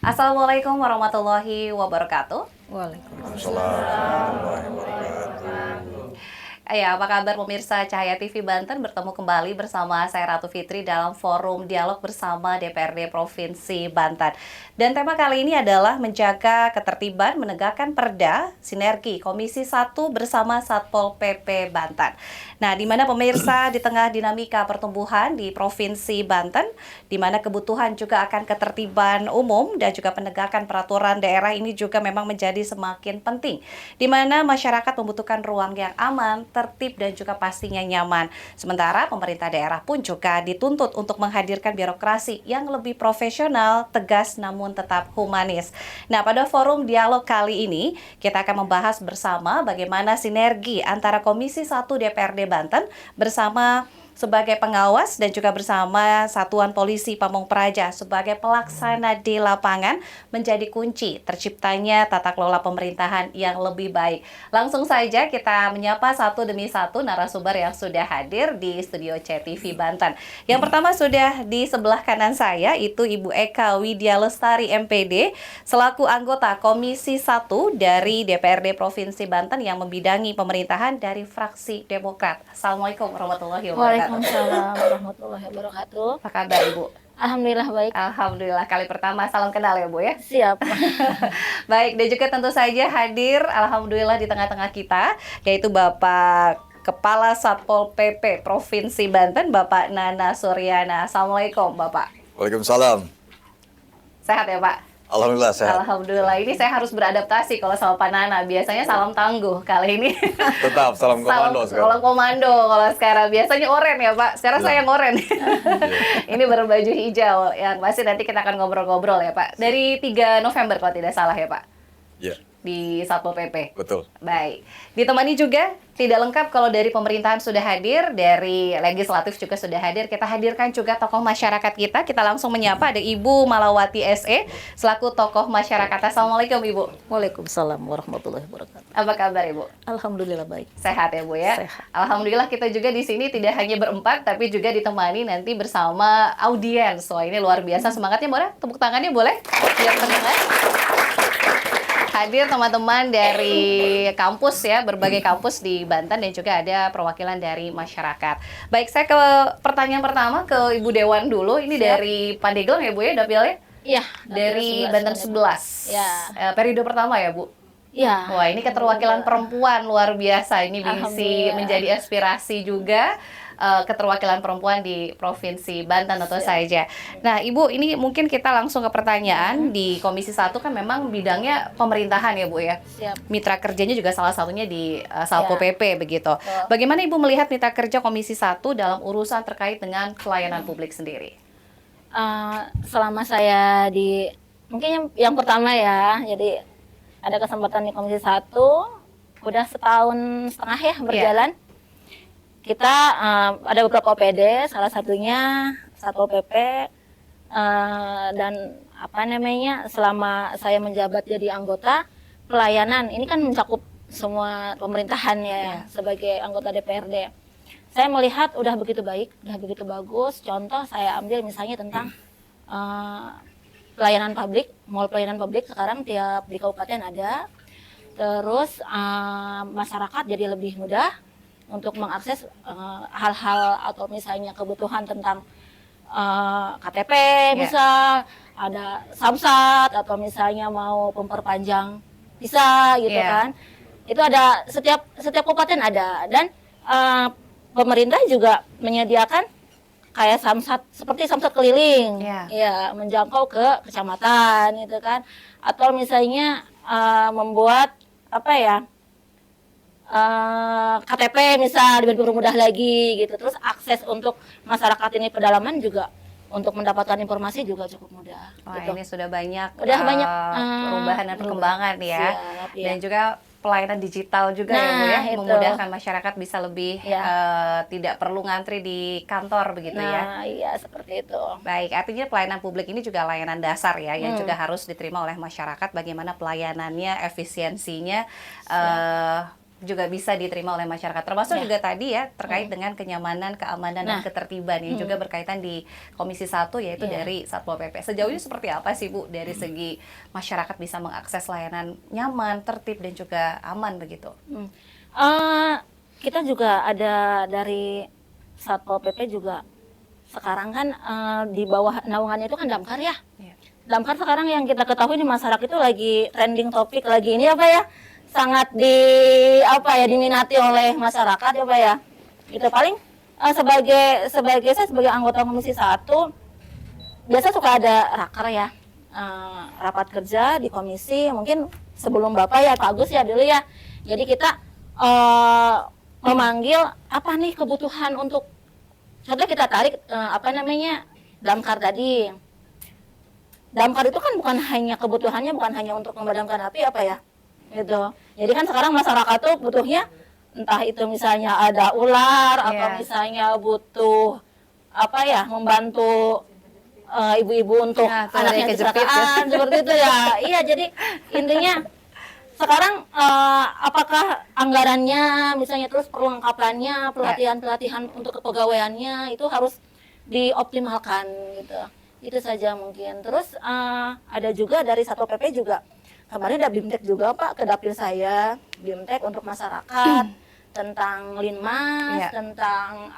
Assalamualaikum warahmatullahi wabarakatuh. Ya, apa kabar pemirsa Cahaya TV Banten? Bertemu kembali bersama saya Ratu Fitri dalam forum dialog bersama DPRD Provinsi Banten. Dan tema kali ini adalah menjaga ketertiban, menegakkan perda, sinergi Komisi 1 bersama Satpol PP Banten. Nah, di mana pemirsa di tengah dinamika pertumbuhan di Provinsi Banten, di mana kebutuhan juga akan ketertiban umum dan juga penegakan peraturan daerah ini juga memang menjadi semakin penting. Di mana masyarakat membutuhkan ruang yang aman, tertib dan juga pastinya nyaman. Sementara pemerintah daerah pun juga dituntut untuk menghadirkan birokrasi yang lebih profesional, tegas namun tetap humanis. Nah, pada forum dialog kali ini kita akan membahas bersama bagaimana sinergi antara Komisi 1 DPRD Banten bersama sebagai pengawas dan juga bersama Satuan Polisi Pamong Praja sebagai pelaksana di lapangan menjadi kunci terciptanya tata kelola pemerintahan yang lebih baik. Langsung saja kita menyapa satu demi satu narasumber yang sudah hadir di studio CTV Banten. Yang pertama sudah di sebelah kanan saya itu Ibu Eka Widya Lestari MPD selaku anggota Komisi 1 dari DPRD Provinsi Banten yang membidangi pemerintahan dari fraksi Demokrat. Assalamualaikum warahmatullahi wabarakatuh. Waalaikumsalam warahmatullahi wabarakatuh. Apa kabar Ibu? Alhamdulillah baik. Alhamdulillah, kali pertama salam kenal ya Bu ya. Siap. Baik, dan juga tentu saja hadir alhamdulillah di tengah-tengah kita yaitu Bapak Kepala Satpol PP Provinsi Banten Bapak Nana Suryana. Assalamualaikum Bapak. Waalaikumsalam. Sehat ya Pak? Alhamdulillah sehat. Alhamdulillah, ini saya harus beradaptasi kalau sama Pak Nana. Biasanya salam tangguh, kali ini Tetap salam komando sekarang. salam komando kalau sekarang. Biasanya oren ya Pak, sekarang saya yang oren. Ini berbaju hijau, yang pasti nanti kita akan ngobrol-ngobrol ya Pak. Dari 3 November kalau tidak salah ya Pak, Iya, di Satpol PP. betul. Baik, ditemani juga tidak lengkap kalau dari pemerintahan sudah hadir, dari legislatif juga sudah hadir. Kita hadirkan juga tokoh masyarakat kita. Kita langsung menyapa ada Ibu Malawati SE selaku tokoh masyarakat. Assalamualaikum Ibu. Waalaikumsalam warahmatullahi wabarakatuh. Apa kabar Ibu? Alhamdulillah baik. Sehat ya Bu ya? Sehat. Alhamdulillah kita juga di sini tidak hanya berempat tapi juga ditemani nanti bersama audiens. Wah, ini luar biasa semangatnya, boleh? Tepuk tangannya boleh? Biar terdengar. Hadir teman-teman dari kampus ya, berbagai kampus di Banten dan juga ada perwakilan dari masyarakat. Baik, saya ke pertanyaan pertama ke Ibu Dewan dulu. Ini Siap. dari Pandeglang ya Bu ya, dapilnya? Iya. Dari Banten 11. Ya. Periode pertama ya Bu? Iya. Wah, ini keterwakilan perempuan luar biasa. Ini bisa Alhamdulillah. menjadi aspirasi juga keterwakilan perempuan di Provinsi Banten tentu saja. Nah, Ibu, ini mungkin kita langsung ke pertanyaan. Di Komisi 1 kan memang bidangnya pemerintahan ya, Bu ya. Siap. Mitra kerjanya juga salah satunya di Satpol Ya. PP begitu. Betul. Bagaimana Ibu melihat mitra kerja Komisi 1 dalam urusan terkait dengan pelayanan publik sendiri? Selama saya mungkin yang pertama ya, jadi ada kesempatan di Komisi 1, udah setahun setengah ya berjalan. Kita ada beberapa OPD, salah satunya Satpol PP, dan selama saya menjabat jadi anggota pelayanan, ini kan mencakup semua pemerintahan ya, sebagai anggota DPRD. Saya melihat udah begitu baik, udah begitu bagus. Contoh saya ambil misalnya tentang pelayanan publik, mall pelayanan publik sekarang tiap di kabupaten ada. Terus masyarakat jadi lebih mudah untuk mengakses hal-hal atau misalnya kebutuhan tentang KTP misal, ada Samsat atau misalnya mau memperpanjang visa gitu kan. Itu ada setiap kabupaten ada, dan pemerintah juga menyediakan kayak Samsat, seperti Samsat keliling, ya menjangkau ke kecamatan gitu kan, atau misalnya membuat KTP misal dipermudah lagi gitu. Terus akses untuk masyarakat ini pedalaman juga untuk mendapatkan informasi juga cukup mudah. Wah, gitu. ini sudah banyak perubahan dan perkembangan ya. Siap, ya. Dan juga pelayanan digital juga ya Bu ya, itu. memudahkan masyarakat bisa lebih tidak perlu ngantri di kantor begitu ya. Nah, iya seperti itu. Baik, artinya pelayanan publik ini juga layanan dasar ya, yang juga harus diterima oleh masyarakat. Bagaimana pelayanannya, efisiensinya, juga bisa diterima oleh masyarakat. Termasuk Ya. juga tadi ya terkait dengan kenyamanan, keamanan dan Nah. ketertiban yang juga berkaitan di Komisi 1 yaitu Ya. dari Satpol PP. Sejauh ini seperti apa sih Bu dari segi masyarakat bisa mengakses layanan nyaman, tertib dan juga aman begitu? Kita juga ada dari Satpol PP juga sekarang kan di bawah naungannya itu kan Damkar ya. Iya. Damkar sekarang yang kita ketahui di masyarakat itu lagi trending topik lagi ini apa ya? Sangat diminati oleh masyarakat ya Pak ya. Itu paling sebagai saya sebagai anggota Komisi 1 biasa suka ada raker ya. Rapat kerja di komisi mungkin sebelum Bapak ya Pak Agus ya dulu ya. Jadi kita memanggil apa nih kebutuhan untuk contoh kita tarik damkar tadi. Damkar itu kan bukan hanya kebutuhannya bukan hanya untuk memadamkan api apa ya gitu. Jadi kan sekarang masyarakat tuh butuhnya entah itu misalnya ada ular atau misalnya butuh membantu ibu-ibu untuk anaknya kecelakaan seperti itu ya. Iya, jadi intinya sekarang apakah anggarannya misalnya terus perlengkapannya, pelatihan-pelatihan untuk kepegawaiannya itu harus dioptimalkan gitu. Itu saja mungkin. Terus ada juga dari Satpol PP juga kemarin ada BIMTEK juga Pak ke dapil saya, BIMTEK untuk masyarakat tentang linmas, tentang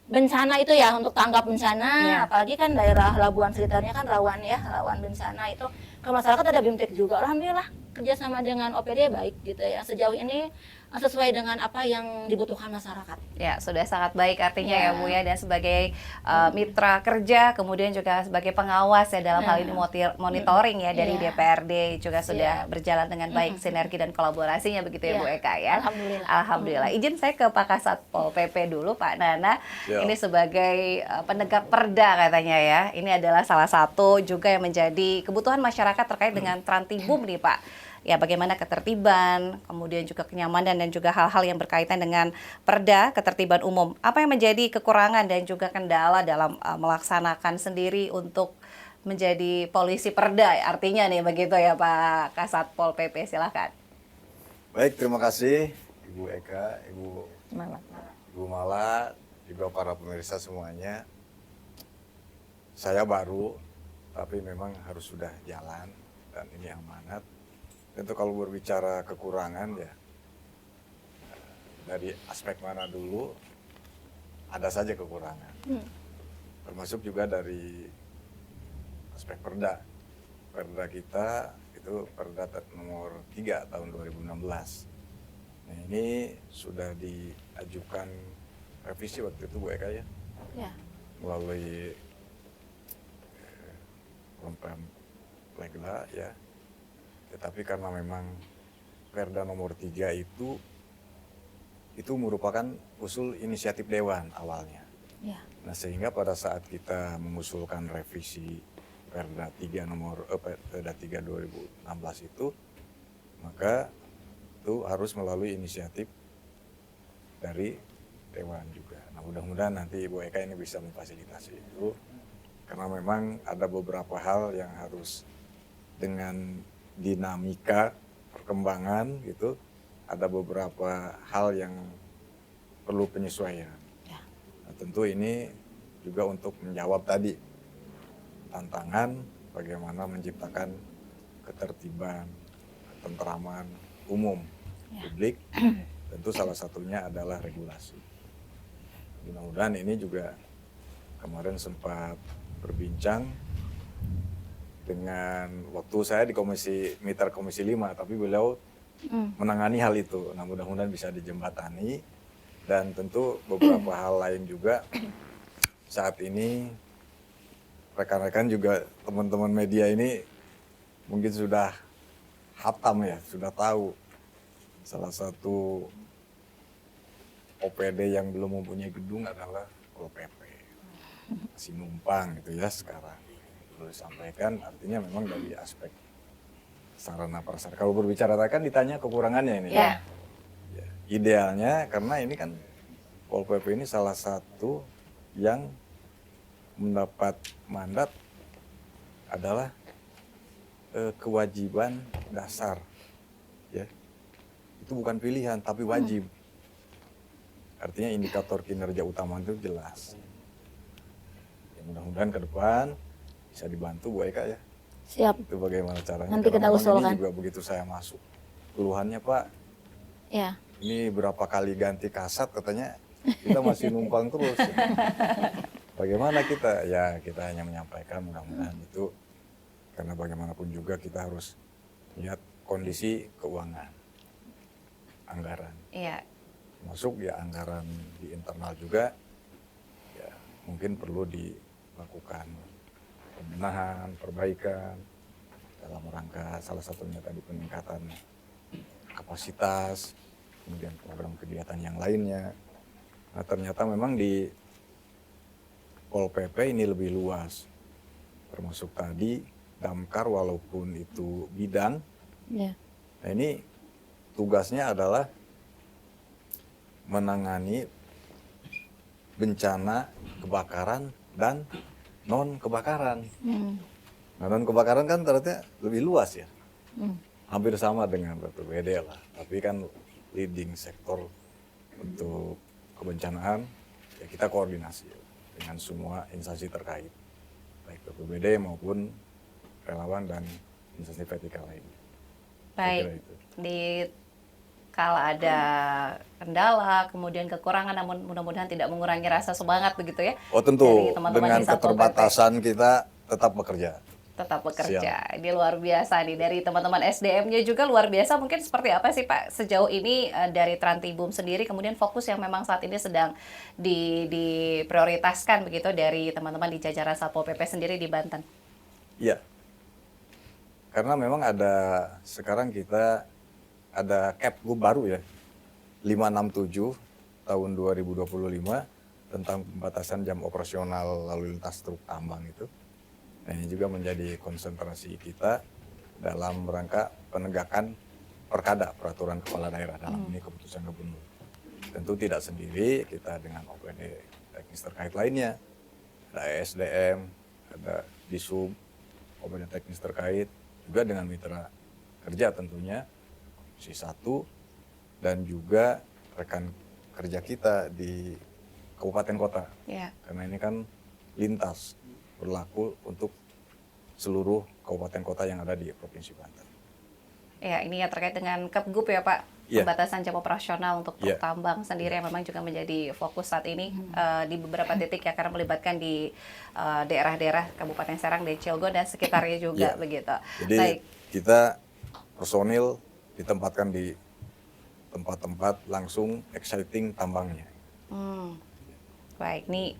bencana itu ya untuk tanggap bencana, apalagi kan daerah Labuan sekitarnya kan rawan bencana itu. Ke masyarakat ada BIMTEK juga, alhamdulillah kerjasama dengan OPD baik gitu ya. Sejauh ini sesuai dengan apa yang dibutuhkan masyarakat. Ya, sudah sangat baik artinya ya Bu ya, dan sebagai mitra kerja, kemudian juga sebagai pengawas ya dalam hal ini monitoring ya dari DPRD juga sudah berjalan dengan baik sinergi dan kolaborasinya begitu ya Bu Eka ya. Alhamdulillah. Alhamdulillah. Izin saya ke Pak Kasatpol PP dulu Pak Nana. Ini sebagai penegak perda katanya ya. Ini adalah salah satu juga yang menjadi kebutuhan masyarakat terkait dengan Trantibum nih Pak. Ya, bagaimana ketertiban, kemudian juga kenyamanan dan juga hal-hal yang berkaitan dengan perda ketertiban umum. Apa yang menjadi kekurangan dan juga kendala dalam melaksanakan sendiri untuk menjadi polisi perda, artinya nih begitu ya Pak Kasatpol PP, silakan. Baik, terima kasih Ibu Eka, Ibu Mala, juga para pemirsa semuanya. Saya baru, tapi memang harus sudah jalan dan ini amanat. Tentu kalau berbicara kekurangan ya dari aspek mana dulu ada saja kekurangan. Termasuk juga dari aspek perda. Perda kita itu Perda nomor 3 tahun 2016. Nah, ini sudah diajukan revisi waktu itu Bu Eka ya. Ya. Melalui Legda ya. Tetapi karena memang Perda nomor 3 itu merupakan usul inisiatif Dewan awalnya. Ya. Nah, sehingga pada saat kita mengusulkan revisi Perda 3 2016 itu, maka itu harus melalui inisiatif dari Dewan juga. Nah, mudah-mudahan nanti Ibu Eka ini bisa memfasilitasi itu, karena memang ada beberapa hal yang harus dengan dinamika perkembangan gitu, ada beberapa hal yang perlu penyesuaian. Ya. Nah, tentu ini juga untuk menjawab tadi tantangan bagaimana menciptakan ketertiban, ketentraman umum publik. Tentu salah satunya adalah regulasi. Mudah-mudahan ini juga kemarin sempat berbincang dengan waktu saya di mitra komisi 5, tapi beliau menangani hal itu. Nah, mudah-mudahan bisa dijembatani, dan tentu beberapa hal lain juga saat ini rekan-rekan juga teman-teman media ini mungkin sudah hatam ya, sudah tahu salah satu OPD yang belum mempunyai gedung adalah Pol PP. Masih numpang gitu ya sekarang. Perlu disampaikan, artinya memang dari aspek sarana prasarana. Kalau berbicara kan ditanya kekurangannya ini. Ya. Ya, idealnya karena ini kan Pol PP ini salah satu yang mendapat mandat adalah kewajiban dasar ya itu bukan pilihan tapi wajib. Artinya indikator kinerja utama itu jelas. Ya, mudah-mudahan ke depan bisa dibantu Bu Eka ya. Siap. Itu bagaimana caranya? Nanti kita Karena memang usulkan. Ini juga begitu saya masuk. Keluhannya Pak, Ya. ini berapa kali ganti kasat katanya kita masih numpang terus. Ya. Bagaimana kita? Ya kita hanya menyampaikan mudah-mudahan itu karena bagaimanapun juga kita harus lihat kondisi keuangan, anggaran. Iya. Masuk ya anggaran di internal juga, ya mungkin perlu dilakukan pembenahan, perbaikan dalam rangka salah satunya tadi peningkatan kapasitas, kemudian program kegiatan yang lainnya. Nah ternyata memang di Pol PP ini lebih luas, termasuk tadi damkar walaupun itu bidang. Ya. Nah ini tugasnya adalah menangani bencana kebakaran dan non kebakaran. Nah, non kebakaran kan ternyata lebih luas ya, hampir sama dengan BPBD lah. Tapi kan leading sektor untuk kebencanaan ya kita koordinasi dengan semua instansi terkait, baik BPBD maupun relawan dan instansi vertikal lainnya. Baik, di kala ada kendala, kemudian kekurangan, namun mudah-mudahan tidak mengurangi rasa semangat begitu ya. Oh tentu, dari teman-teman dengan di Satpol PP. keterbatasan kita tetap bekerja. Tetap bekerja. Ini luar biasa nih dari teman-teman SDM-nya juga luar biasa. Mungkin seperti apa sih Pak sejauh ini dari Trantibum sendiri, kemudian fokus yang memang saat ini sedang diprioritaskan begitu dari teman-teman di jajaran Satpol PP sendiri di Banten? Iya. Karena memang sekarang kita ada Kepgub baru ya, 567 tahun 2025 tentang pembatasan jam operasional lalu lintas truk tambang itu. Nah, ini juga menjadi konsentrasi kita dalam rangka penegakan perkada peraturan kepala daerah dalam ini keputusan gubernur. Tentu tidak sendiri, kita dengan OPD teknis terkait lainnya, ada ESDM, ada Disub, OPD teknis terkait, juga dengan mitra kerja tentunya, Komisi 1, dan juga rekan kerja kita di kabupaten kota. Ya. Karena ini kan lintas berlaku untuk seluruh kabupaten kota yang ada di Provinsi Banten. Ya, ini ya terkait dengan Kepgub ya Pak, Iya. pembatasan jam operasional untuk truk Iya. tambang sendiri yang memang juga menjadi fokus saat ini di beberapa titik ya, karena melibatkan di daerah-daerah Kabupaten Serang dan Cilegon dan sekitarnya juga Iya. begitu. Jadi Baik, kita personil ditempatkan di tempat-tempat langsung exciting tambangnya. baik, nih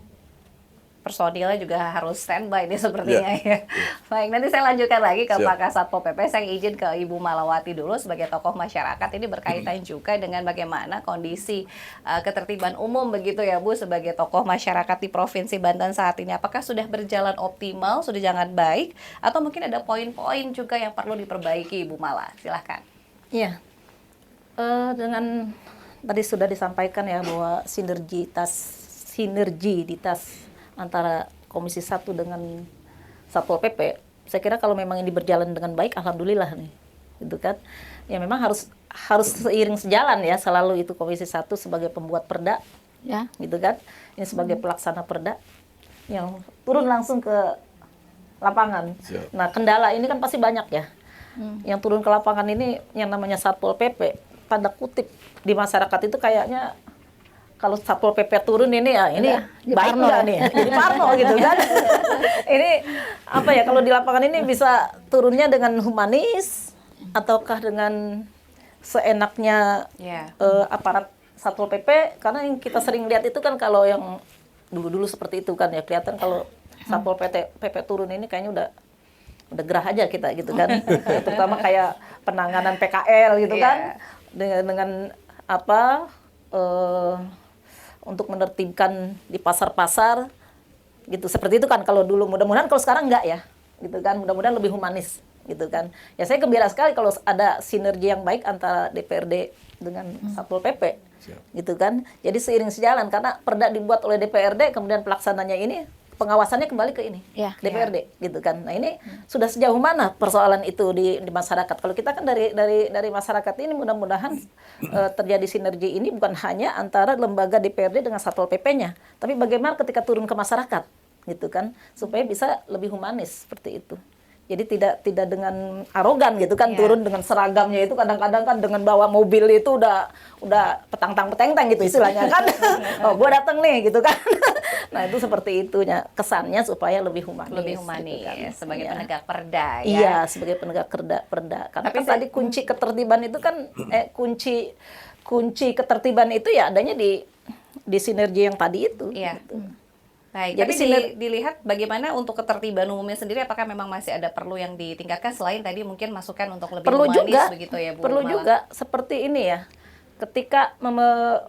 personilnya juga harus standby nih sepertinya ya. Baik, nanti saya lanjutkan lagi ke Siap. Pak Kasatpol PP. Saya izin ke Ibu Malawati dulu sebagai tokoh masyarakat. Ini berkaitan juga dengan bagaimana kondisi ketertiban umum begitu ya Bu, sebagai tokoh masyarakat di Provinsi Banten saat ini. Apakah sudah berjalan optimal, sudah jangan baik, atau mungkin ada poin-poin juga yang perlu diperbaiki Ibu Mala? Silahkan. Iya. Dengan tadi sudah disampaikan ya bahwa sinergitas antara Komisi 1 dengan Satpol PP, saya kira kalau memang ini berjalan dengan baik, alhamdulillah nih, gitu kan. Ya memang harus seiring sejalan ya, selalu itu Komisi 1 sebagai pembuat perda, ya, gitu kan. Ini sebagai pelaksana perda yang turun langsung ke lapangan. Siap. Nah, kendala ini kan pasti banyak ya. Yang turun ke lapangan ini yang namanya Satpol PP, tanda kutip di masyarakat itu kayaknya kalau Satpol PP turun ini ya ini baik nggak nih, jadi parno gitu kan. Ini apa ya, kalau di lapangan ini bisa turunnya dengan humanis ataukah dengan seenaknya Ya. aparat Satpol PP, karena yang kita sering lihat itu kan kalau yang dulu-dulu seperti itu kan ya, kelihatan kalau Satpol PP turun ini kayaknya udah gerah aja kita gitu kan. Terutama kayak penanganan PKL gitu kan, dengan apa untuk menertibkan di pasar-pasar gitu, seperti itu kan kalau dulu. Mudah-mudahan kalau sekarang enggak ya gitu kan, mudah-mudahan lebih humanis gitu kan. Ya saya gembira sekali kalau ada sinergi yang baik antara DPRD dengan Satpol PP. Siap. Gitu kan. Jadi seiring sejalan, karena perda dibuat oleh DPRD, kemudian pelaksananya ini pengawasannya kembali ke ini, Ya. DPRD gitu kan. Nah ini sudah sejauh mana persoalan itu di masyarakat? Kalau kita kan dari masyarakat ini mudah-mudahan terjadi sinergi ini bukan hanya antara lembaga DPRD dengan Satpol PP-nya, tapi bagaimana ketika turun ke masyarakat gitu kan, supaya bisa lebih humanis seperti itu. Jadi tidak dengan arogan gitu kan, turun dengan seragamnya itu kadang-kadang kan dengan bawa mobil itu udah petang-peteng gitu istilahnya kan. Oh, gua datang nih gitu kan. Nah, itu seperti itunya kesannya supaya lebih humanis. Lebih humanis gitu kan. sebagai Iya. penegak perda ya. Iya, sebagai penegak perda. Karena Tapi kan tadi kunci ketertiban itu kan kunci ketertiban itu ya adanya di sinergi yang tadi itu. Iya. Gitu. Baik, Jadi tapi dilihat bagaimana untuk ketertiban umumnya sendiri, apakah memang masih ada perlu yang ditingkatkan selain tadi mungkin masukan untuk lebih Perlu humanis juga, begitu ya Bu perlu Mala? juga seperti ini ya. Ketika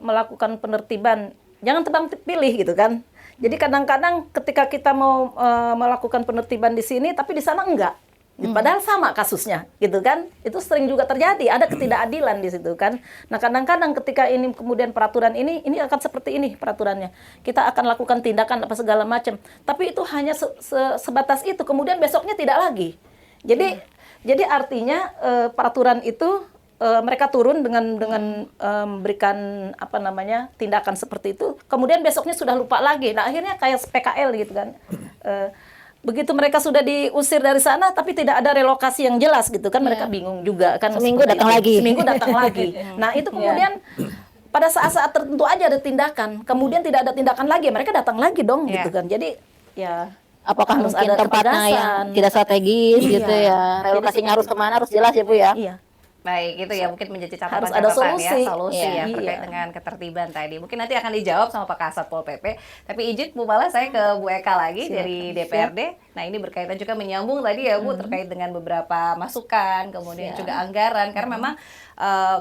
melakukan penertiban, jangan tebang pilih gitu kan. Jadi kadang-kadang ketika kita mau melakukan penertiban di sini, tapi di sana enggak. Padahal sama kasusnya, gitu kan? Itu sering juga terjadi, ada ketidakadilan di situ kan. Nah kadang-kadang ketika ini kemudian peraturan ini akan seperti ini peraturannya. Kita akan lakukan tindakan apa segala macam. Tapi itu hanya sebatas itu, kemudian besoknya tidak lagi. Jadi artinya peraturan itu mereka turun dengan memberikan apa namanya tindakan seperti itu, kemudian besoknya sudah lupa lagi. Nah akhirnya kayak PKL gitu kan. Begitu mereka sudah diusir dari sana, tapi tidak ada relokasi yang jelas gitu kan, mereka bingung juga kan. Seminggu datang lagi. Seminggu datang lagi. Nah itu kemudian pada saat-saat tertentu aja ada tindakan, kemudian tidak ada tindakan lagi, mereka datang lagi dong gitu kan. Jadi ya Apakah harus mungkin ada tempatnya yang ketegasan. tidak strategis Iya. gitu ya? Relokasinya harus kemana harus jelas ya Bu ya? Iya. Baik, itu ya mungkin menjadi Harus catatan-catatan ada solusi. ya, solusi Iya. ya terkait Iya. dengan ketertiban tadi. Mungkin nanti akan dijawab sama Pak Kasat Pol PP. Tapi izin Bu Mala, saya ke Bu Eka lagi dari DPRD. Nah ini berkaitan juga menyambung tadi ya Bu terkait dengan beberapa masukan, kemudian juga anggaran. Karena memang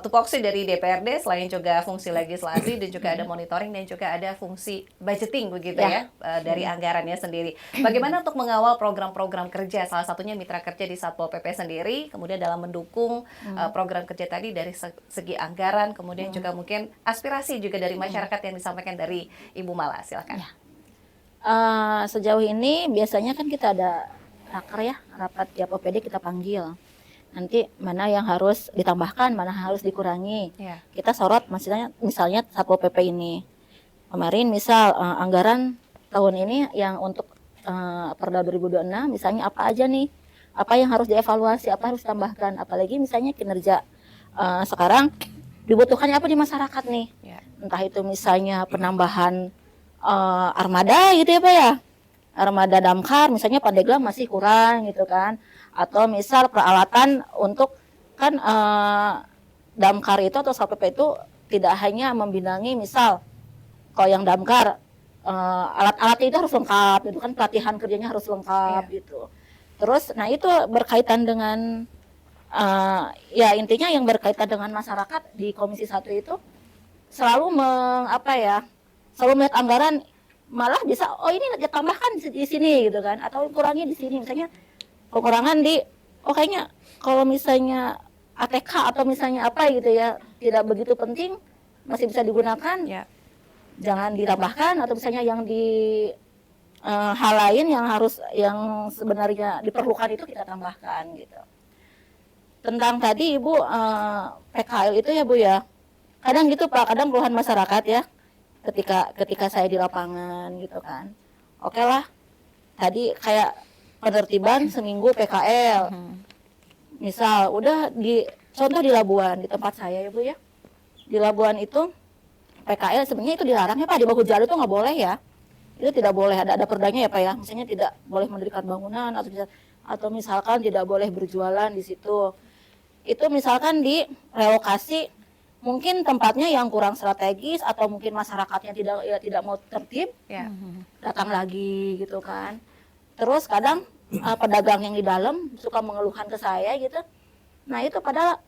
tupoksi dari DPRD selain juga fungsi legislasi dan juga ada monitoring dan juga ada fungsi budgeting begitu ya dari anggarannya sendiri. Bagaimana untuk mengawal program-program kerja, salah satunya mitra kerja di Satpol PP sendiri, kemudian dalam mendukung program kerja tadi dari segi anggaran, kemudian juga mungkin aspirasi juga dari masyarakat yang disampaikan dari Ibu Mala, silakan. Sejauh ini biasanya kan kita ada rapat tiap OPD kita panggil. Nanti mana yang harus ditambahkan, mana yang harus dikurangi. Ya. Kita sorot misalnya Satpol PP ini. Kemarin misal anggaran tahun ini yang untuk Perda 2026 misalnya apa aja nih? Apa yang harus dievaluasi, apa harus ditambahkan, apalagi misalnya kinerja sekarang dibutuhkannya apa di masyarakat nih. Ya. Entah itu misalnya penambahan armada gitu ya Pak ya. Armada damkar misalnya Pandeglang masih kurang gitu kan. Atau misal peralatan untuk kan damkar itu atau Satpol PP itu tidak hanya membinangi misal kalau yang damkar alat-alatnya itu harus lengkap, itu kan pelatihan kerjanya harus lengkap gitu. Terus, nah itu berkaitan dengan ya intinya yang berkaitan dengan masyarakat di Komisi 1 itu selalu selalu melihat anggaran, malah bisa ini ditambahkan di sini gitu kan, atau kurangi di sini misalnya kekurangan di kayaknya kalau misalnya ATK atau misalnya apa gitu ya tidak begitu penting masih bisa digunakan. Ya. Jangan ditambahkan, atau misalnya yang di hal lain yang sebenarnya diperlukan itu kita tambahkan gitu. Tentang tadi Ibu PKL itu ya Bu ya, kadang gitu Pak, kadang keluhan masyarakat ya ketika saya di lapangan gitu kan. Oke lah, tadi kayak penertiban seminggu PKL, misal udah contoh di Labuan, di tempat saya ya Bu ya, di Labuan itu PKL sebenarnya itu dilarang ya Pak, di bahu jalan itu nggak boleh ya. Itu tidak boleh, ada perdanya ya Pak ya. Misalnya tidak boleh mendirikan bangunan atau misalkan tidak boleh berjualan di situ. Itu misalkan di relokasi mungkin tempatnya yang kurang strategis atau mungkin masyarakatnya tidak mau tertib, Ya. datang lagi gitu kan. Terus kadang pedagang yang di dalam suka mengeluhkan ke saya gitu. Nah itu padahal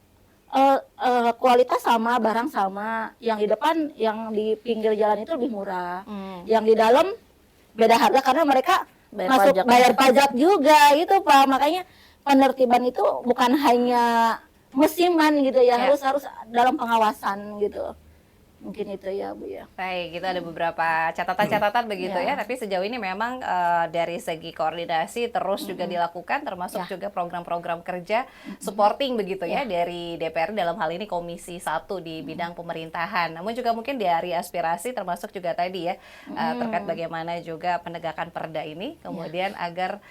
kualitas sama, barang sama. Yang di depan, yang di pinggir jalan itu lebih murah. Yang di dalam beda harga karena mereka bayar pajak juga itu Pak. Makanya penertiban itu bukan hanya musiman gitu ya, harus dalam pengawasan gitu. Mungkin itu ya Bu ya. Baik, itu ada beberapa catatan-catatan begitu ya. Ya. Tapi sejauh ini memang dari segi koordinasi terus juga dilakukan, termasuk Ya. juga program-program kerja supporting begitu ya Ya. dari DPR dalam hal ini Komisi 1 di bidang pemerintahan. Namun juga mungkin dari aspirasi termasuk juga tadi ya terkait bagaimana juga penegakan perda ini, kemudian agar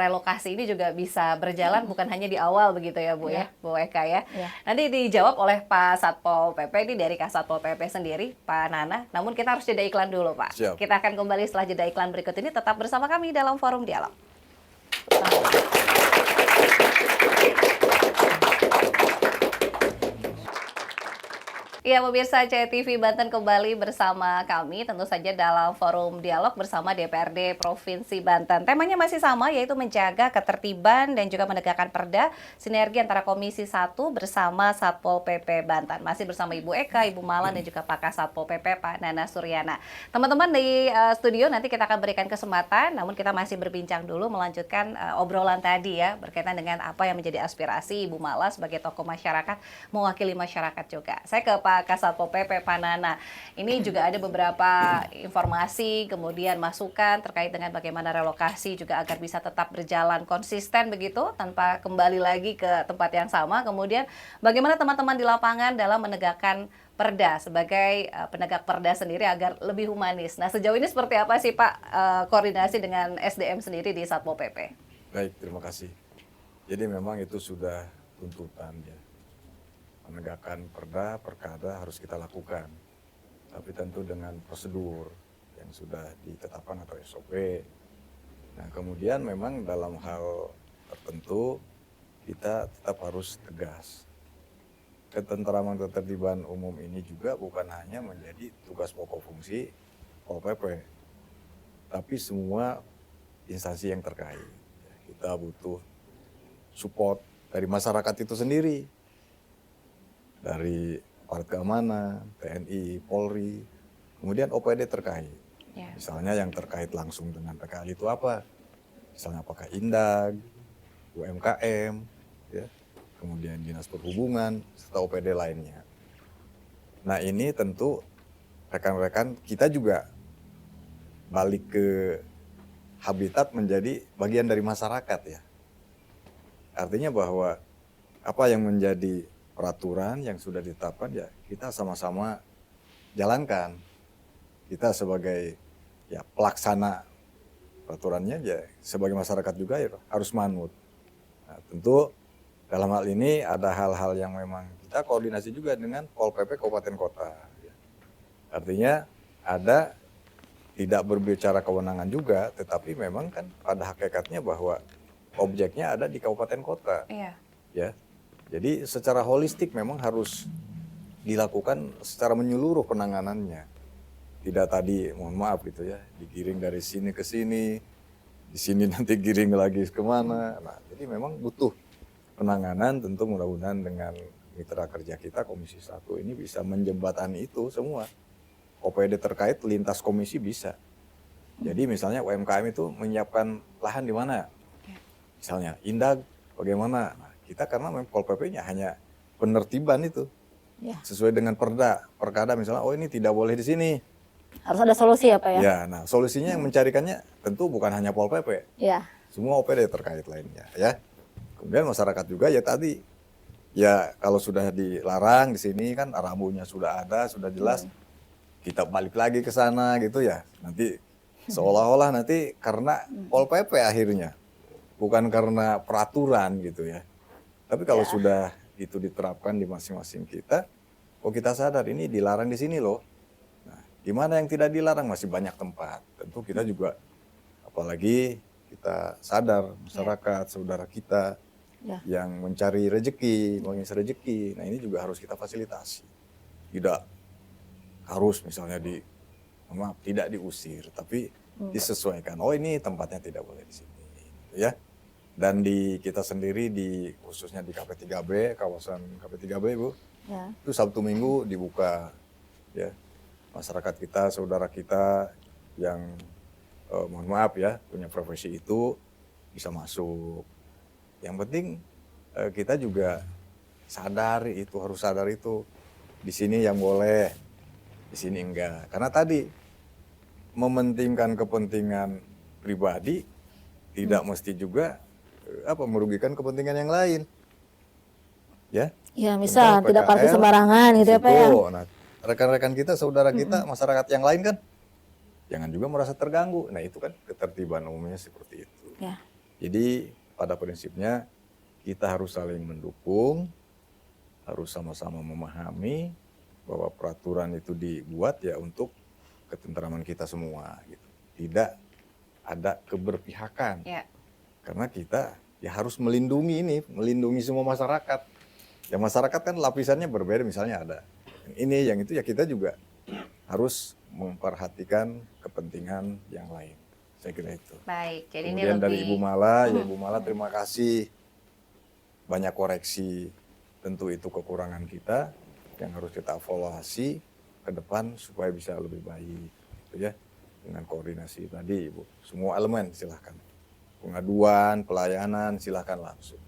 relokasi ini juga bisa berjalan bukan hanya di awal begitu ya Bu ya, Bu Eka ya. Ya. Nanti dijawab oleh Pak Satpol PP ini dari Kasatpol PP sendiri, Pak Nana. Namun kita harus jeda iklan dulu, Pak. Siap. Kita akan kembali setelah jeda iklan berikut ini. Tetap bersama kami dalam Forum Dialog. Iya, pemirsa CTV Banten kembali bersama kami, tentu saja dalam Forum Dialog bersama DPRD Provinsi Banten. Temanya masih sama, yaitu menjaga ketertiban dan juga menegakkan perda, sinergi antara Komisi 1 bersama Satpol PP Banten. Masih bersama Ibu Eka, Ibu Mala, dan juga Pak Kasatpol PP, Pak Nana Suryana. Teman-teman di studio nanti kita akan berikan kesempatan, namun kita masih berbincang dulu melanjutkan obrolan tadi ya, berkaitan dengan apa yang menjadi aspirasi Ibu Mala sebagai tokoh masyarakat, mewakili masyarakat juga. Saya ke Pak Kasatpol PP, Pak Nana. Ini juga ada beberapa informasi, kemudian masukan terkait dengan bagaimana relokasi juga agar bisa tetap berjalan konsisten begitu, tanpa kembali lagi ke tempat yang sama. Kemudian bagaimana teman-teman di lapangan dalam menegakkan perda sebagai penegak perda sendiri agar lebih humanis. Nah, sejauh ini seperti apa sih Pak koordinasi dengan SDM sendiri di Satpol PP? Baik, terima kasih. Jadi memang itu sudah tuntutan ya. Penegakan perda, perkada harus kita lakukan. Tapi tentu dengan prosedur yang sudah ditetapkan atau SOP. Nah, kemudian memang dalam hal tertentu kita tetap harus tegas. Ketentraman ketertiban umum ini juga bukan hanya menjadi tugas pokok fungsi Pol PP, tapi semua instansi yang terkait. Kita butuh support dari masyarakat itu sendiri, dari aparat keamanan, TNI, Polri, kemudian OPD terkait. Ya. Misalnya yang terkait langsung dengan PKL itu apa? Misalnya apakah Indag, UMKM, ya, kemudian Dinas Perhubungan, serta OPD lainnya. Nah, ini tentu rekan-rekan kita juga balik ke habitat menjadi bagian dari masyarakat ya. Artinya bahwa apa yang menjadi peraturan yang sudah ditetapkan ya kita sama-sama jalankan. Kita sebagai ya pelaksana peraturannya ya sebagai masyarakat juga ya harus manut. Nah, tentu dalam hal ini ada hal-hal yang memang kita koordinasi juga dengan Pol PP Kabupaten Kota. Ya. Artinya ada tidak berbicara kewenangan juga, tetapi memang kan pada hakikatnya bahwa objeknya ada di kabupaten kota. Iya. Ya. Jadi secara holistik memang harus dilakukan secara menyeluruh penanganannya. Tidak tadi, mohon maaf gitu ya, digiring dari sini ke sini, di sini nanti giring lagi kemana. Nah, jadi memang butuh penanganan, tentu mudah-mudahan dengan mitra kerja kita Komisi 1 ini bisa menjembatani itu semua. OPD terkait lintas komisi bisa. Jadi misalnya UMKM itu menyiapkan lahan di mana? Misalnya Indag bagaimana? Nah, kita karena memang Pol PP-nya hanya penertiban itu. Ya. Sesuai dengan perkada misalnya, oh ini tidak boleh di sini. Harus ada solusi ya Pak ya? Ya, nah solusinya yang mencarikannya tentu bukan hanya Pol PP, Ya. semua OPD terkait lainnya ya. Kemudian masyarakat juga ya tadi, ya kalau sudah dilarang di sini kan rambunya sudah ada, sudah jelas, kita balik lagi ke sana gitu ya. Nanti seolah-olah nanti karena Pol PP akhirnya, bukan karena peraturan gitu ya. Tapi kalau sudah itu diterapkan di masing-masing kita, oh kita sadar ini dilarang di sini loh. Nah, di mana yang tidak dilarang masih banyak tempat. Tentu kita juga, apalagi kita sadar masyarakat, saudara kita yang mencari rezeki, mengisi rezeki. Nah ini juga harus kita fasilitasi. Tidak harus misalnya tidak diusir, tapi disesuaikan. Oh ini tempatnya tidak boleh di sini, ya. Dan di kita sendiri khususnya di KP3B, kawasan KP3B Bu, itu Sabtu Minggu dibuka, ya. Masyarakat kita, saudara kita yang mohon maaf ya punya profesi itu bisa masuk. Yang penting kita juga harus sadar itu di sini yang boleh. di sini enggak. Karena tadi mementingkan kepentingan pribadi tidak mesti juga merugikan kepentingan yang lain. Ya. Ya, misal Contoh tidak parkir PKL, sembarangan gitu ya, Pak ya. risiko. Nah, rekan-rekan kita, saudara kita, masyarakat yang lain kan jangan juga merasa terganggu. Nah, itu kan ketertiban umumnya seperti itu. Ya. Jadi pada prinsipnya kita harus saling mendukung, harus sama-sama memahami bahwa peraturan itu dibuat ya untuk ketentraman kita semua gitu. Tidak ada keberpihakan. Ya. Karena kita ya harus melindungi semua masyarakat. Ya masyarakat kan lapisannya berbeda, misalnya ada yang ini, yang itu, ya kita juga harus memperhatikan kepentingan yang lain. Saya kira itu. Baik, jadi Kemudian ini dari lebih Ibu Mala, ya Ibu Mala terima kasih, banyak koreksi, tentu itu kekurangan kita yang harus kita evaluasi ke depan supaya bisa lebih baik, gitu ya. Dengan koordinasi tadi Ibu, semua elemen silahkan, pengaduan, pelayanan silahkan langsung,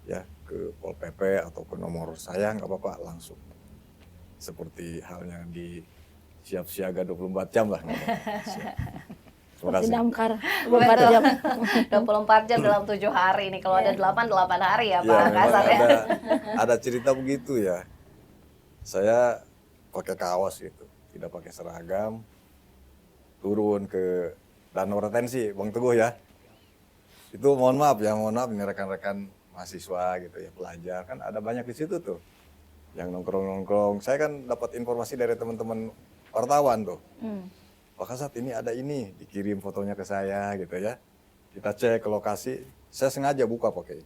ya ke Pol PP atau ke nomor saya nggak apa-apa langsung. Seperti halnya di siap siaga 24 jam lah. Nggak apa-apa. Siap. Terima Seperti kasih. damkar Betul. 24 jam. 24 jam dalam 7 hari ini. Kalau ada 8 hari ya Ya, Pak memang kasarnya. ada cerita begitu ya. Saya pakai kaos gitu, tidak pakai seragam, turun ke danau retensi, Bang Teguh ya. Itu mohon maaf ini rekan-rekan mahasiswa gitu ya, pelajar kan ada banyak di situ tuh, yang nongkrong-nongkrong. Saya kan dapat informasi dari teman-teman wartawan tuh. Pak Kasat ini dikirim fotonya ke saya gitu ya. Kita cek ke lokasi, saya sengaja buka pakai.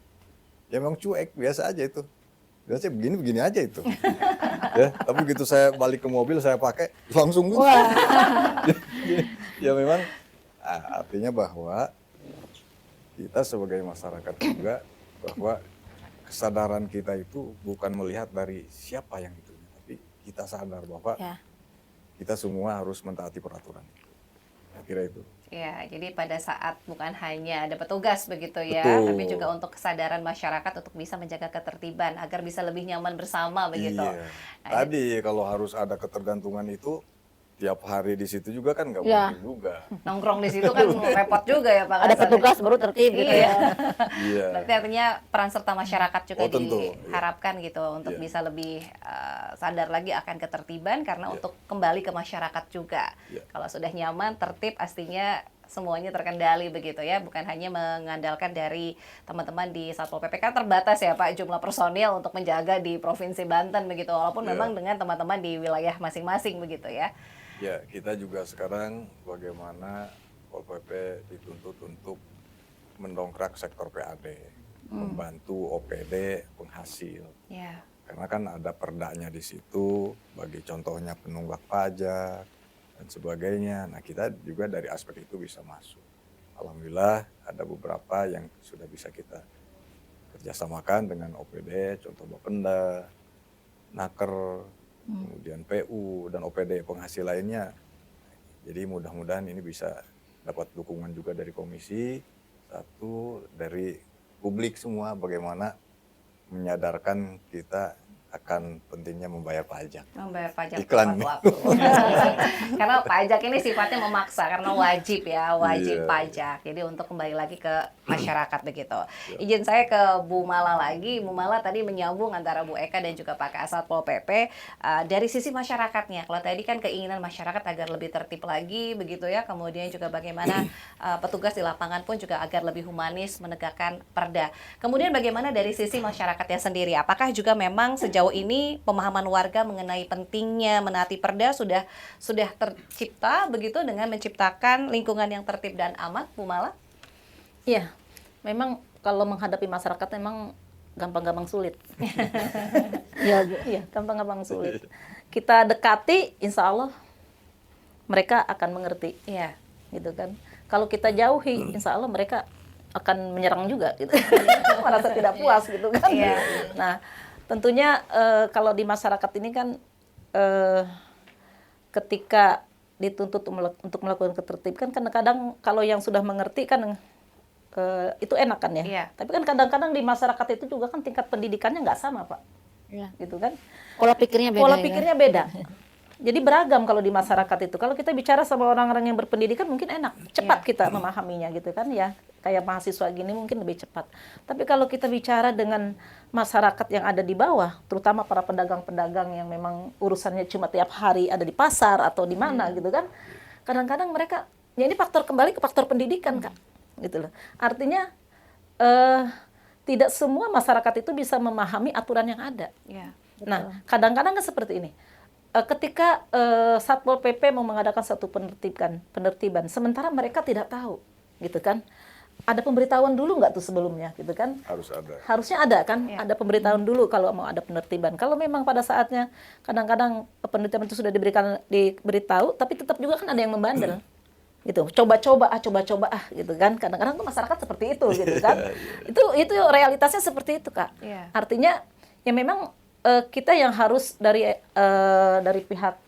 Ya memang cuek, biasa aja itu. Biasanya begini aja itu. Ya, tapi begitu saya balik ke mobil saya pakai langsung gitu. Ya memang artinya bahwa kita sebagai masyarakat juga bahwa kesadaran kita itu bukan melihat dari siapa yang itu, tapi kita sadar bahwa Ya. kita semua harus mentaati peraturan itu. Saya kira itu. Ya, jadi pada saat bukan hanya ada petugas begitu ya, Betul. tapi juga untuk kesadaran masyarakat untuk bisa menjaga ketertiban agar bisa lebih nyaman bersama begitu. Iya. Nah, Tadi kalau harus ada ketergantungan itu tiap hari di situ juga kan nggak Ya. mungkin juga. nongkrong di situ kan repot juga ya Pak Ada Kasat. petugas baru tertib gitu Iya. ya. Iya. Berarti artinya peran serta masyarakat juga Oh, tentu, diharapkan gitu untuk Iya. bisa lebih sadar lagi akan ketertiban karena Iya. untuk kembali ke masyarakat juga. Iya. Kalau sudah nyaman, tertib, pastinya semuanya terkendali begitu ya, bukan hanya mengandalkan dari teman-teman di Satpol PP. Kan terbatas ya Pak jumlah personil untuk menjaga di Provinsi Banten begitu, walaupun Iya. memang dengan teman-teman di wilayah masing-masing begitu ya. Ya, kita juga sekarang bagaimana Pol PP dituntut untuk mendongkrak sektor PAD, membantu OPD penghasil. Ya. Karena kan ada perdanya di situ, bagi contohnya penunggak pajak dan sebagainya. Nah, kita juga dari aspek itu bisa masuk. Alhamdulillah ada beberapa yang sudah bisa kita kerjasamakan dengan OPD, contoh Bapenda, Naker, kemudian PU dan OPD penghasil lainnya. Jadi mudah-mudahan ini bisa dapat dukungan juga dari komisi, satu dari publik semua bagaimana menyadarkan kita akan pentingnya membayar pajak. Membayar pajak Iklan. tepat waktu. Karena pajak ini sifatnya memaksa karena wajib ya, wajib Iya. pajak. Jadi untuk kembali lagi ke masyarakat begitu. Izin saya ke Bu Mala lagi. Bu Mala tadi menyambung antara Bu Eka dan juga Pak Kasat Pol PP dari sisi masyarakatnya. Kalau tadi kan keinginan masyarakat agar lebih tertib lagi begitu ya. Kemudian juga bagaimana petugas di lapangan pun juga agar lebih humanis menegakkan perda. Kemudian bagaimana dari sisi masyarakatnya sendiri? Apakah juga memang sejauh ini pemahaman warga mengenai pentingnya menaati perda sudah tercipta begitu dengan menciptakan lingkungan yang tertib dan aman, Bu Mala? Iya, memang kalau menghadapi masyarakat memang gampang-gampang sulit. Ya, Bu. Iya, gampang-gampang sulit. Kita dekati, insya Allah mereka akan mengerti, Iya. gitu kan. Kalau kita jauhi, insya Allah mereka akan menyerang juga, gitu. Merasa tidak puas, gitu kan. Iya. Nah, tentunya kalau di masyarakat ini kan ketika dituntut untuk melakukan ketertiban, kan kadang-kadang kalau yang sudah mengerti kan itu enak kan ya. Iya. Tapi kan kadang-kadang di masyarakat itu juga kan tingkat pendidikannya nggak sama, Pak. Ya. Gitu kan. Pola pikirnya beda. Pola ya. pikirnya beda. Jadi beragam kalau di masyarakat itu. Kalau kita bicara sama orang-orang yang berpendidikan mungkin enak, cepat kita memahaminya gitu kan ya. Kayak mahasiswa gini mungkin lebih cepat. Tapi kalau kita bicara dengan masyarakat yang ada di bawah, terutama para pedagang-pedagang yang memang urusannya cuma tiap hari ada di pasar atau di mana gitu kan. Kadang-kadang mereka, ya ini kembali ke faktor pendidikan Kak. Gitu loh. Artinya tidak semua masyarakat itu bisa memahami aturan yang ada. Ya. Nah, kadang-kadang kan seperti ini. Ketika Satpol PP mau mengadakan satu penertiban, sementara mereka tidak tahu, gitu kan? Ada pemberitahuan dulu nggak tuh sebelumnya, gitu kan? Harus ada. Harusnya ada kan? Ada pemberitahuan dulu kalau mau ada penertiban. Kalau memang pada saatnya kadang-kadang penertiban itu sudah diberitahu, tapi tetap juga kan ada yang membandel. Gitu, coba-coba gitu kan. Kadang-kadang tuh masyarakat seperti itu gitu kan. Itu realitasnya seperti itu Kak. Artinya ya memang kita yang harus dari pihak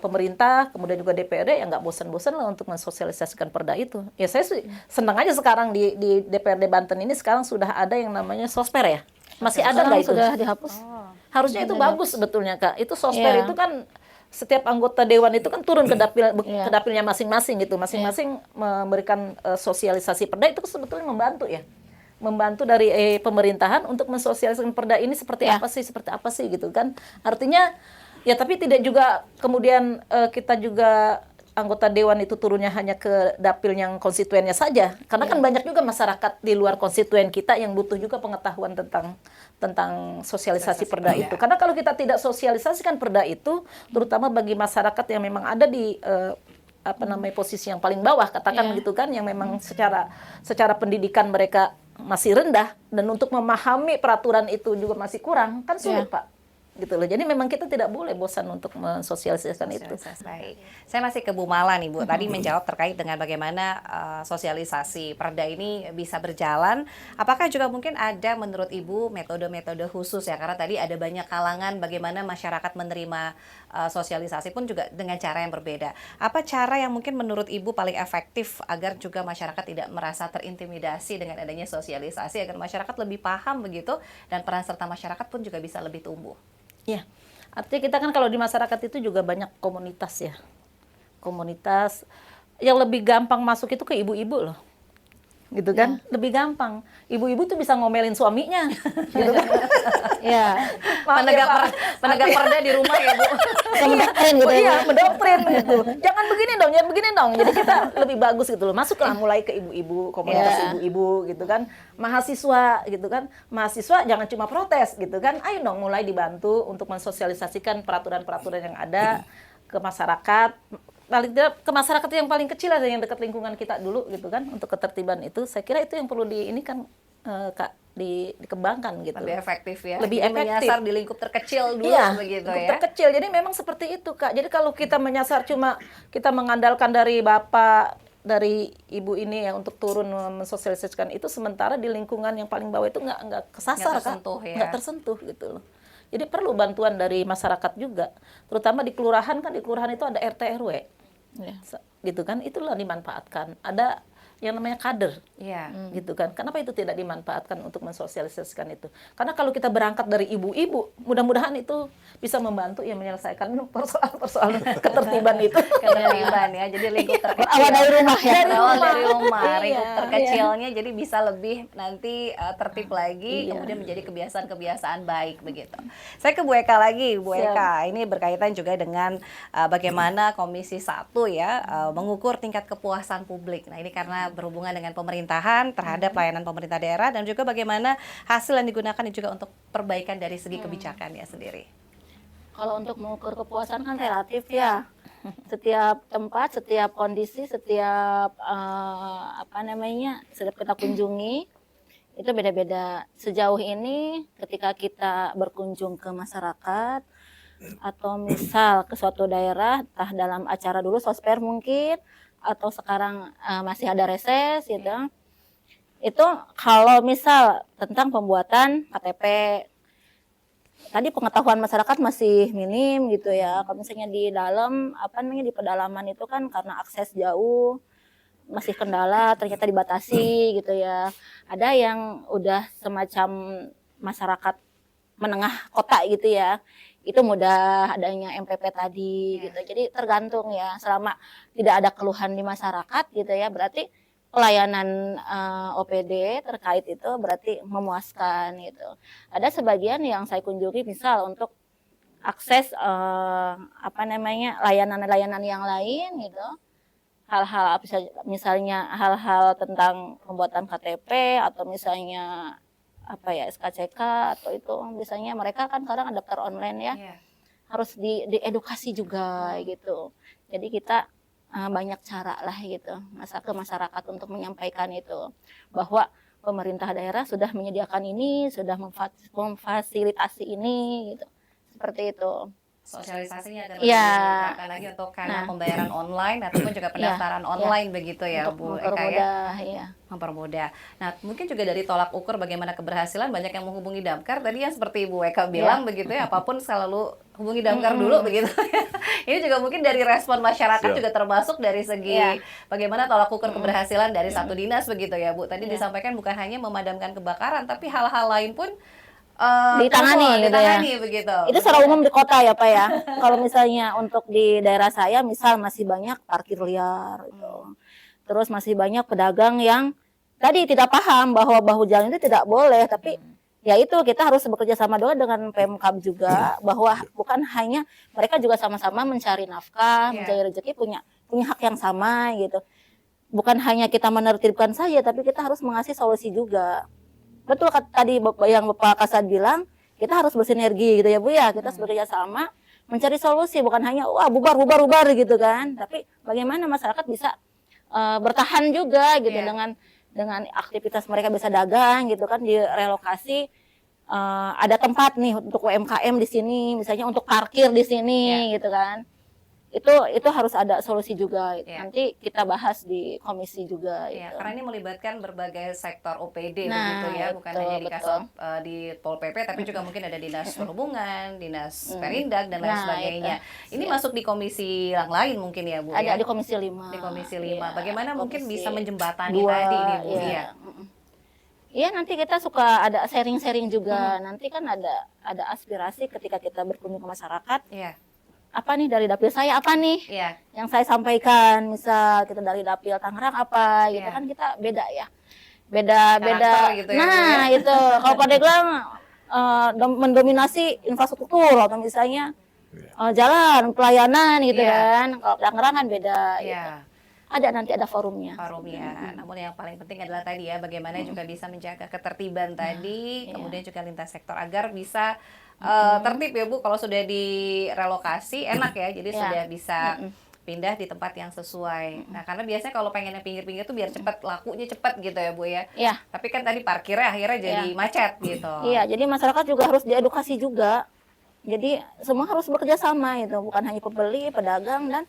pemerintah, kemudian juga DPRD yang nggak bosan-bosan lah untuk mensosialisasikan perda itu. Ya saya senang aja sekarang di DPRD Banten ini sekarang sudah ada yang namanya sosper ya. Masih ada nggak itu? Sudah dihapus. Harusnya itu bagus sebetulnya Kak. Itu sosper itu kan setiap anggota dewan itu kan turun ke dapilnya masing-masing gitu. Masing-masing memberikan sosialisasi perda itu sebetulnya membantu ya. Membantu dari pemerintahan untuk mensosialisasikan perda ini seperti apa sih gitu kan. Artinya ya tapi tidak juga kemudian kita juga anggota dewan itu turunnya hanya ke dapil yang konstituennya saja. Karena kan banyak juga masyarakat di luar konstituen kita yang butuh juga pengetahuan tentang sosialisasi perda itu. Karena kalau kita tidak sosialisasikan perda itu, terutama bagi masyarakat yang memang ada di posisi yang paling bawah katakan gitu kan, yang memang secara pendidikan mereka masih rendah dan untuk memahami peraturan itu juga masih kurang, kan sulit Pak. Gitu loh. Jadi memang kita tidak boleh bosan untuk mensosialisasikan itu. Baik. Saya masih ke Bu Mala nih Bu. Tadi menjawab terkait dengan bagaimana sosialisasi perda ini bisa berjalan. Apakah juga mungkin ada menurut Ibu metode-metode khusus ya? Karena tadi ada banyak kalangan bagaimana masyarakat menerima sosialisasi pun juga dengan cara yang berbeda. Apa cara yang mungkin menurut Ibu paling efektif agar juga masyarakat tidak merasa terintimidasi dengan adanya sosialisasi, agar masyarakat lebih paham begitu dan peran serta masyarakat pun juga bisa lebih tumbuh? Ya, artinya kita kan kalau di masyarakat itu juga banyak komunitas ya. Komunitas yang lebih gampang masuk itu ke ibu-ibu loh. Gitu kan? Lebih gampang. Ibu-ibu tuh bisa ngomelin suaminya. Gitu kan? Ya. Penegak perda di rumah ya Bu. Mendoktrin gitu. Iya, mendoktrin gitu. Jangan begini dong. Jadi kita lebih bagus gitu loh. Masuklah mulai ke ibu-ibu, komunitas ibu-ibu gitu kan. Mahasiswa gitu kan. Mahasiswa jangan cuma protes gitu kan. Ayo dong mulai dibantu untuk mensosialisasikan peraturan-peraturan yang ada ke masyarakat. Paling tidak ke masyarakat yang paling kecil ada yang dekat lingkungan kita dulu gitu kan, untuk ketertiban itu saya kira itu yang perlu dikembangkan gitu. Lebih efektif ya. Lebih jadi efektif. menyasar di lingkup terkecil dulu begitu lingkup ya. terkecil. Jadi memang seperti itu Kak. Jadi kalau kita menyasar cuma kita mengandalkan dari bapak, dari ibu ini yang untuk turun mensosialisasikan itu, sementara di lingkungan yang paling bawah itu nggak kesasar Kak. Nggak tersentuh gitu loh. Jadi perlu bantuan dari masyarakat juga, terutama di kelurahan kan, di kelurahan itu ada RT RW, gitu kan, itulah dimanfaatkan. Ada yang namanya kader, gitu kan. Kenapa itu tidak dimanfaatkan untuk mensosialisasikan itu? Karena kalau kita berangkat dari ibu-ibu, mudah-mudahan itu bisa membantu ya menyelesaikan persoalan ketertiban itu. Ketertiban ya, jadi lingkup terkecil. Awal dari rumah ya. Dari rumah, lingkup terkecilnya jadi bisa lebih nanti tertib lagi, kemudian menjadi kebiasaan-kebiasaan baik begitu. Saya ke Bu Eka lagi, Bu Eka. Ini berkaitan juga dengan bagaimana Komisi 1 ya mengukur tingkat kepuasan publik. Nah ini karena berhubungan dengan pemerintahan terhadap layanan pemerintah daerah, dan juga bagaimana hasil yang digunakan juga untuk perbaikan dari segi kebijakannya sendiri. Kalau untuk mengukur kepuasan kan relatif ya. Setiap tempat, setiap kondisi, setiap setiap kita kunjungi itu beda-beda. Sejauh ini ketika kita berkunjung ke masyarakat atau misal ke suatu daerah, entah dalam acara dulu sosper mungkin, atau sekarang masih ada reses gitu. Itu kalau misal tentang pembuatan KTP, tadi pengetahuan masyarakat masih minim gitu ya. Kalau misalnya di dalam di pedalaman itu kan karena akses jauh masih kendala, ternyata dibatasi gitu ya. Ada yang udah semacam masyarakat menengah kota gitu ya, itu mudah adanya MPP tadi gitu. Jadi tergantung ya, selama tidak ada keluhan di masyarakat gitu ya, berarti pelayanan OPD terkait itu berarti memuaskan gitu. Ada sebagian yang saya kunjungi misal untuk akses layanan-layanan yang lain gitu. Hal-hal misalnya hal-hal tentang pembuatan KTP atau misalnya SKCK atau itu misalnya mereka kan sekarang ada daftar online ya, harus diedukasi juga gitu. Jadi kita banyak cara lah gitu ke masyarakat untuk menyampaikan itu bahwa pemerintah daerah sudah menyediakan ini, sudah memfasilitasi ini gitu, seperti itu. Sosialisasinya agar Iya. lebih dimudahkan lagi untuk karena pembayaran online ataupun juga pendaftaran online begitu ya Untuk Bu Eka ya. mempermudah ya. Mempermudah. Nah, mungkin juga dari tolak ukur bagaimana keberhasilan banyak yang menghubungi Damkar tadi yang seperti Ibu Eka bilang begitu ya, apapun selalu hubungi Damkar dulu begitu ya. Ini juga mungkin dari respon masyarakat juga termasuk dari segi bagaimana tolak ukur keberhasilan dari satu dinas begitu ya Bu. Tadi disampaikan bukan hanya memadamkan kebakaran tapi hal-hal lain pun ditangani gitu ya. Begitu. Itu secara umum di kota ya Pak ya. Kalau misalnya untuk di daerah saya misal masih banyak parkir liar gitu. Terus masih banyak pedagang yang tadi tidak paham bahwa bahu jalan itu tidak boleh, tapi ya itu kita harus bekerja sama dengan Pemkab juga bahwa bukan hanya mereka juga sama-sama mencari nafkah, mencari rezeki, punya hak yang sama gitu. Bukan hanya kita menertibkan saja tapi kita harus mengasih solusi juga. Betul tadi yang Bapak Kasad bilang, kita harus bersinergi gitu ya Bu ya, kita harus bekerja sama mencari solusi, bukan hanya bubar gitu kan, tapi bagaimana masyarakat bisa bertahan juga gitu dengan aktivitas mereka bisa dagang gitu kan, direlokasi ada tempat nih untuk UMKM di sini, misalnya untuk parkir di sini gitu kan. Itu harus ada solusi juga. Nanti kita bahas di komisi juga. Gitu. Karena ini melibatkan berbagai sektor OPD begitu ya, bukan hanya di di Pol PP, tapi juga mungkin ada dinas perhubungan, dinas Perindak dan lain sebagainya. Ini masuk di komisi yang lain mungkin ya Bu? Ada di komisi 5. Di komisi 5. Bagaimana mungkin bisa menjembatani tadi ini Bu? Iya nanti kita suka ada sharing-sharing juga. Nanti kan ada aspirasi ketika kita berkunjung ke masyarakat. Apa nih dari dapil saya apa nih yang saya sampaikan, misal kita dari dapil Tangerang apa gitu kan, kita beda ya, beda gitu ya, itu kalau Pandeglang mendominasi infrastruktur atau misalnya jalan pelayanan gitu kan, kalau Tangerang kan beda gitu. Nanti ada forumnya. Namun yang paling penting adalah tadi ya, bagaimana juga bisa menjaga ketertiban tadi, kemudian juga lintas sektor agar bisa tertib ya Bu. Kalau sudah direlokasi enak ya, jadi sudah bisa pindah di tempat yang sesuai. Nah karena biasanya kalau pengen yang pinggir-pinggir tuh biar cepat, lakunya cepat gitu ya Bu ya. Tapi kan tadi parkirnya akhirnya jadi macet gitu. Jadi masyarakat juga harus diedukasi juga. Jadi semua harus bekerja sama itu, bukan hanya pembeli, pedagang, dan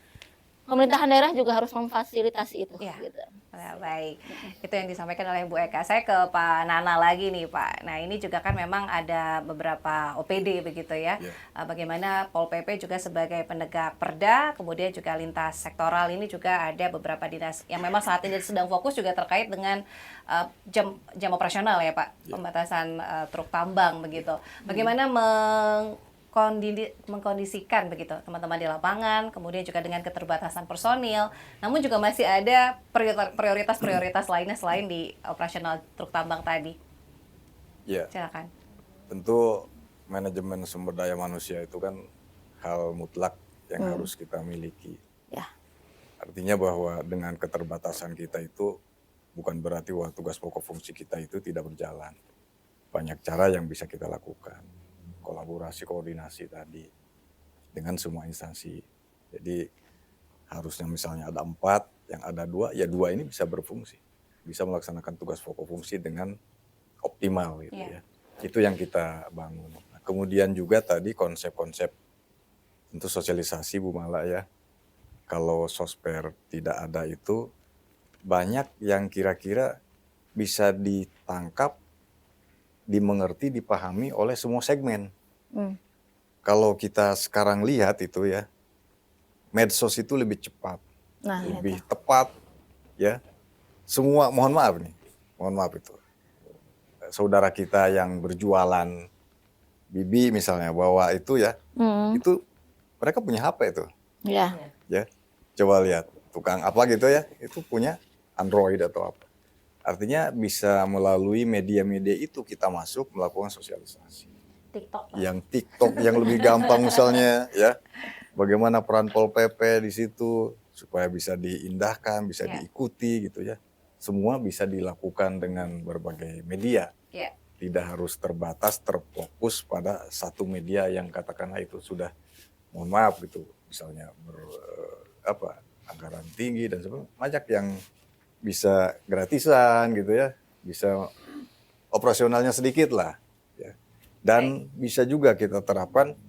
pemerintahan daerah juga harus memfasilitasi itu. Gitu. Baik, itu yang disampaikan oleh Bu Eka. Saya ke Pak Nana lagi nih Pak. Nah ini juga kan memang ada beberapa OPD begitu ya. Bagaimana Pol PP juga sebagai penegak perda, kemudian juga lintas sektoral ini juga ada beberapa dinas yang memang saat ini sedang fokus juga terkait dengan jam operasional ya Pak, pembatasan truk tambang begitu. Bagaimana mengkondisikan begitu teman-teman di lapangan, kemudian juga dengan keterbatasan personil, namun juga masih ada prioritas lainnya selain di operasional truk tambang tadi. Silakan. Tentu manajemen sumber daya manusia itu kan hal mutlak yang harus kita miliki. Artinya bahwa dengan keterbatasan kita itu bukan berarti bahwa tugas pokok fungsi kita itu tidak berjalan. Banyak cara yang bisa kita lakukan. Kolaborasi, koordinasi tadi dengan semua instansi. Jadi harusnya misalnya ada 4, yang ada 2, ya 2 ini bisa berfungsi. Bisa melaksanakan tugas pokok fungsi dengan optimal gitu ya. Itu yang kita bangun. Nah, kemudian juga tadi konsep-konsep untuk sosialisasi Bu Mala ya. Kalau sosper tidak ada itu banyak yang kira-kira bisa ditangkap, dimengerti, dipahami oleh semua segmen. Kalau kita sekarang lihat itu ya, medsos itu lebih cepat, lebih tepat ya. Semua mohon maaf itu. Saudara kita yang berjualan Bibi misalnya bawa itu ya, itu mereka punya HP itu, Ya. ya. Coba lihat tukang apa gitu ya, itu punya Android atau apa. Artinya bisa melalui media-media itu kita masuk melakukan sosialisasi. TikTok, Pak. Yang TikTok yang lebih gampang misalnya ya. Bagaimana peran Pol PP di situ supaya bisa diindahkan, bisa Ya. diikuti gitu ya. Semua bisa dilakukan dengan berbagai media. Ya. Tidak harus terbatas, terfokus pada satu media yang katakanlah itu sudah, mohon maaf gitu, misalnya anggaran tinggi dan sebagainya. Banyak yang bisa gratisan gitu ya, bisa operasionalnya sedikit lah. Ya. Dan bisa juga kita terapkan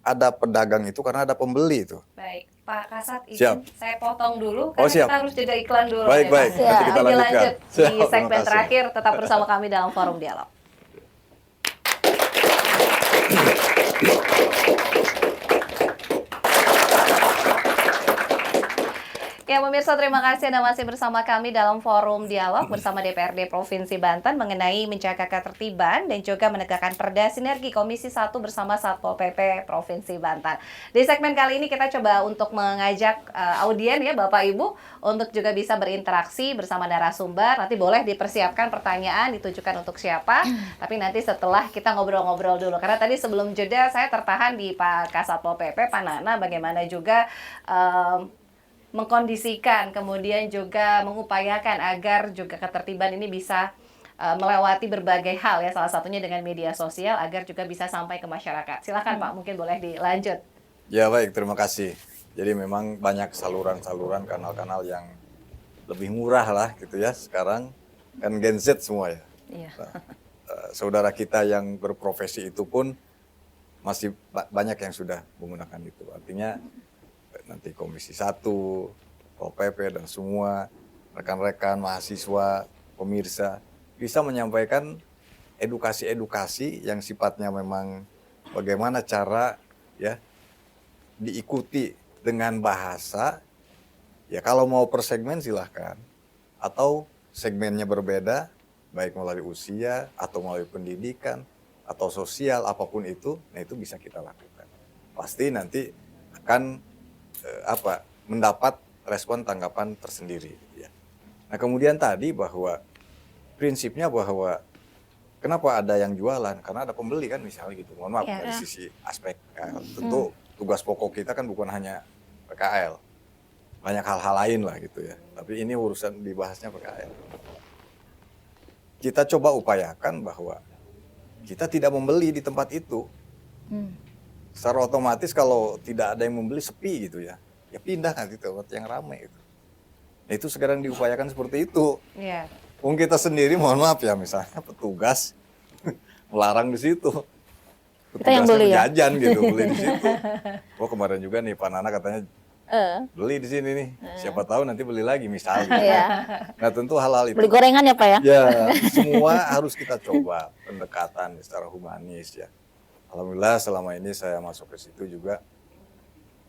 ada pedagang itu karena ada pembeli itu. Baik, Pak Kasat, izin Siap. saya potong dulu Oh, karena siap. kita harus jeda iklan dulu. Baik, ya, Pak. baik. Nanti kita Nanti lanjutkan. lanjut Siap, di terima segmen kasih. terakhir, tetap bersama kami dalam Forum Dialog. Ya pemirsa, terima kasih Anda masih bersama kami dalam Forum Dialog bersama DPRD Provinsi Banten mengenai menjaga ketertiban dan juga menegakkan Perda Sinergi Komisi 1 bersama Satpol PP Provinsi Banten. Di segmen kali ini kita coba untuk mengajak audien ya Bapak Ibu untuk juga bisa berinteraksi bersama narasumber. Nanti boleh dipersiapkan pertanyaan ditujukan untuk siapa, tapi nanti setelah kita ngobrol-ngobrol dulu. Karena tadi sebelum jeda saya tertahan di Pak Kasatpol PP, Pak Nana, bagaimana juga mengkondisikan, kemudian juga mengupayakan agar juga ketertiban ini bisa melewati berbagai hal ya, salah satunya dengan media sosial agar juga bisa sampai ke masyarakat. Silakan Pak, mungkin boleh dilanjut. Ya baik, terima kasih. Jadi memang banyak saluran-saluran, kanal-kanal yang lebih murah lah gitu ya sekarang, kan Gen Z semua ya. Iya. Nah, saudara kita yang berprofesi itu pun masih banyak yang sudah menggunakan itu. Artinya nanti Komisi 1, Pol PP dan semua rekan-rekan mahasiswa, pemirsa bisa menyampaikan edukasi-edukasi yang sifatnya memang bagaimana cara ya diikuti dengan bahasa ya, kalau mau per segmen silahkan, atau segmennya berbeda baik melalui usia atau melalui pendidikan atau sosial apapun itu, nah itu bisa kita lakukan. Pasti nanti akan mendapat respon tanggapan tersendiri ya. Nah, kemudian tadi bahwa prinsipnya bahwa kenapa ada yang jualan? Karena ada pembeli kan misalnya gitu. Mohon maaf dari sisi aspek tentu tugas pokok kita kan bukan hanya PKL. Banyak hal-hal lain lah gitu ya. Tapi ini urusan dibahasnya PKL. Kita coba upayakan bahwa kita tidak membeli di tempat itu. Secara otomatis kalau tidak ada yang membeli sepi gitu ya, ya pindah nanti ke tempat yang ramai itu. Nah, itu sekarang diupayakan seperti itu. Iya. Mungkin kita sendiri mohon maaf ya, misalnya petugas melarang di situ. Kita yang beli ya? Jajan gitu, beli di situ. Oh kemarin juga nih Pak Nana katanya beli di sini nih. Siapa tahu nanti beli lagi misalnya. Iya. Nah tentu hal-hal itu. Beli gorengan ya Pak ya? Ya semua harus kita coba pendekatan secara humanis ya. Alhamdulillah selama ini saya masuk ke situ juga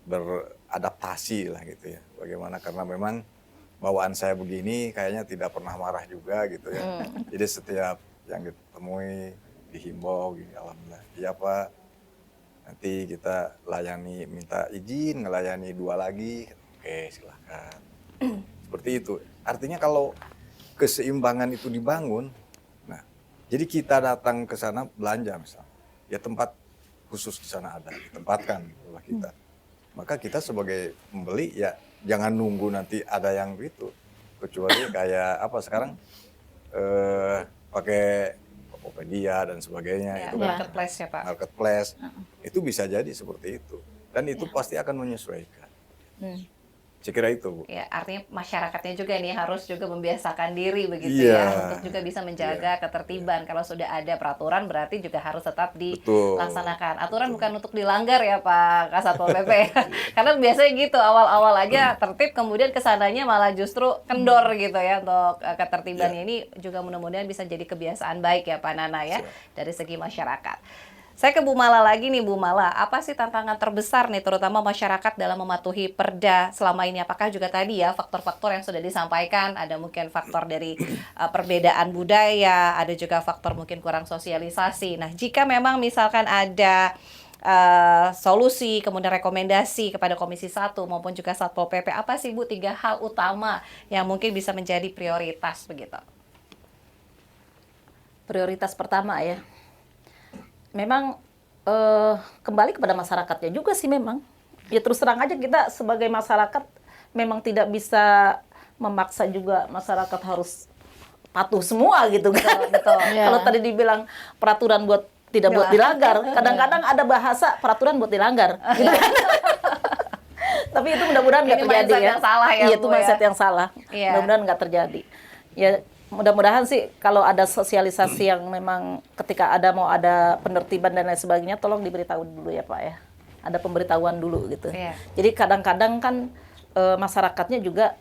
beradaptasi lah gitu ya. Bagaimana karena memang bawaan saya begini kayaknya tidak pernah marah juga gitu ya. Jadi setiap yang ditemui dihimbau gitu, alhamdulillah. Iya Pak, nanti kita layani, minta izin ngelayani 2 lagi. Oke silahkan. Seperti itu. Artinya kalau keseimbangan itu dibangun, nah jadi kita datang ke sana belanja misalnya. Ya tempat khusus di sana ada, ditempatkan oleh kita. Maka kita sebagai pembeli ya jangan nunggu nanti ada yang gitu. Kecuali kayak apa sekarang pakai Tokopedia dan sebagainya. Ya, Itu kan marketplace ya Pak. marketplace. Itu bisa jadi seperti itu. Dan itu pasti akan menyesuaikan. Saya kira itu, Bu. Ya, artinya masyarakatnya juga nih harus juga membiasakan diri begitu Iya. ya untuk juga bisa menjaga ketertiban. Kalau sudah ada peraturan berarti juga harus tetap Betul. dilaksanakan. Aturan bukan untuk dilanggar ya Pak Kasatpol PP. Karena biasanya gitu awal-awal aja tertib kemudian kesananya malah justru kendor gitu ya untuk ketertibannya ini juga mudah-mudahan bisa jadi kebiasaan baik ya Pak Nana ya dari segi masyarakat. Saya ke Bu Mala lagi nih, Bu Mala. Apa sih tantangan terbesar nih, terutama masyarakat dalam mematuhi perda selama ini? Apakah juga tadi ya faktor-faktor yang sudah disampaikan, ada mungkin faktor dari perbedaan budaya, ada juga faktor mungkin kurang sosialisasi. Nah, jika memang misalkan ada solusi, kemudian rekomendasi kepada Komisi 1 maupun juga Satpol PP, apa sih Bu 3 hal utama yang mungkin bisa menjadi prioritas begitu? Prioritas pertama ya, memang kembali kepada masyarakatnya juga sih memang. Ya terus terang aja kita sebagai masyarakat memang tidak bisa memaksa juga masyarakat harus patuh semua gitu kan. Betul. Kalau tadi dibilang peraturan tidak buat dilanggar, kadang-kadang ada bahasa peraturan buat dilanggar. Gitu kan. Tapi itu mudah-mudahan nggak Ini terjadi mindset ya. yang salah ya, Iya, Bu, itu mindset ya. yang salah. Iya. Mudah-mudahan nggak terjadi. Ya mudah-mudahan sih kalau ada sosialisasi yang memang ketika mau ada penertiban dan lain sebagainya, tolong diberitahu dulu ya Pak ya. Ada pemberitahuan dulu gitu. Iya. Jadi kadang-kadang kan masyarakatnya juga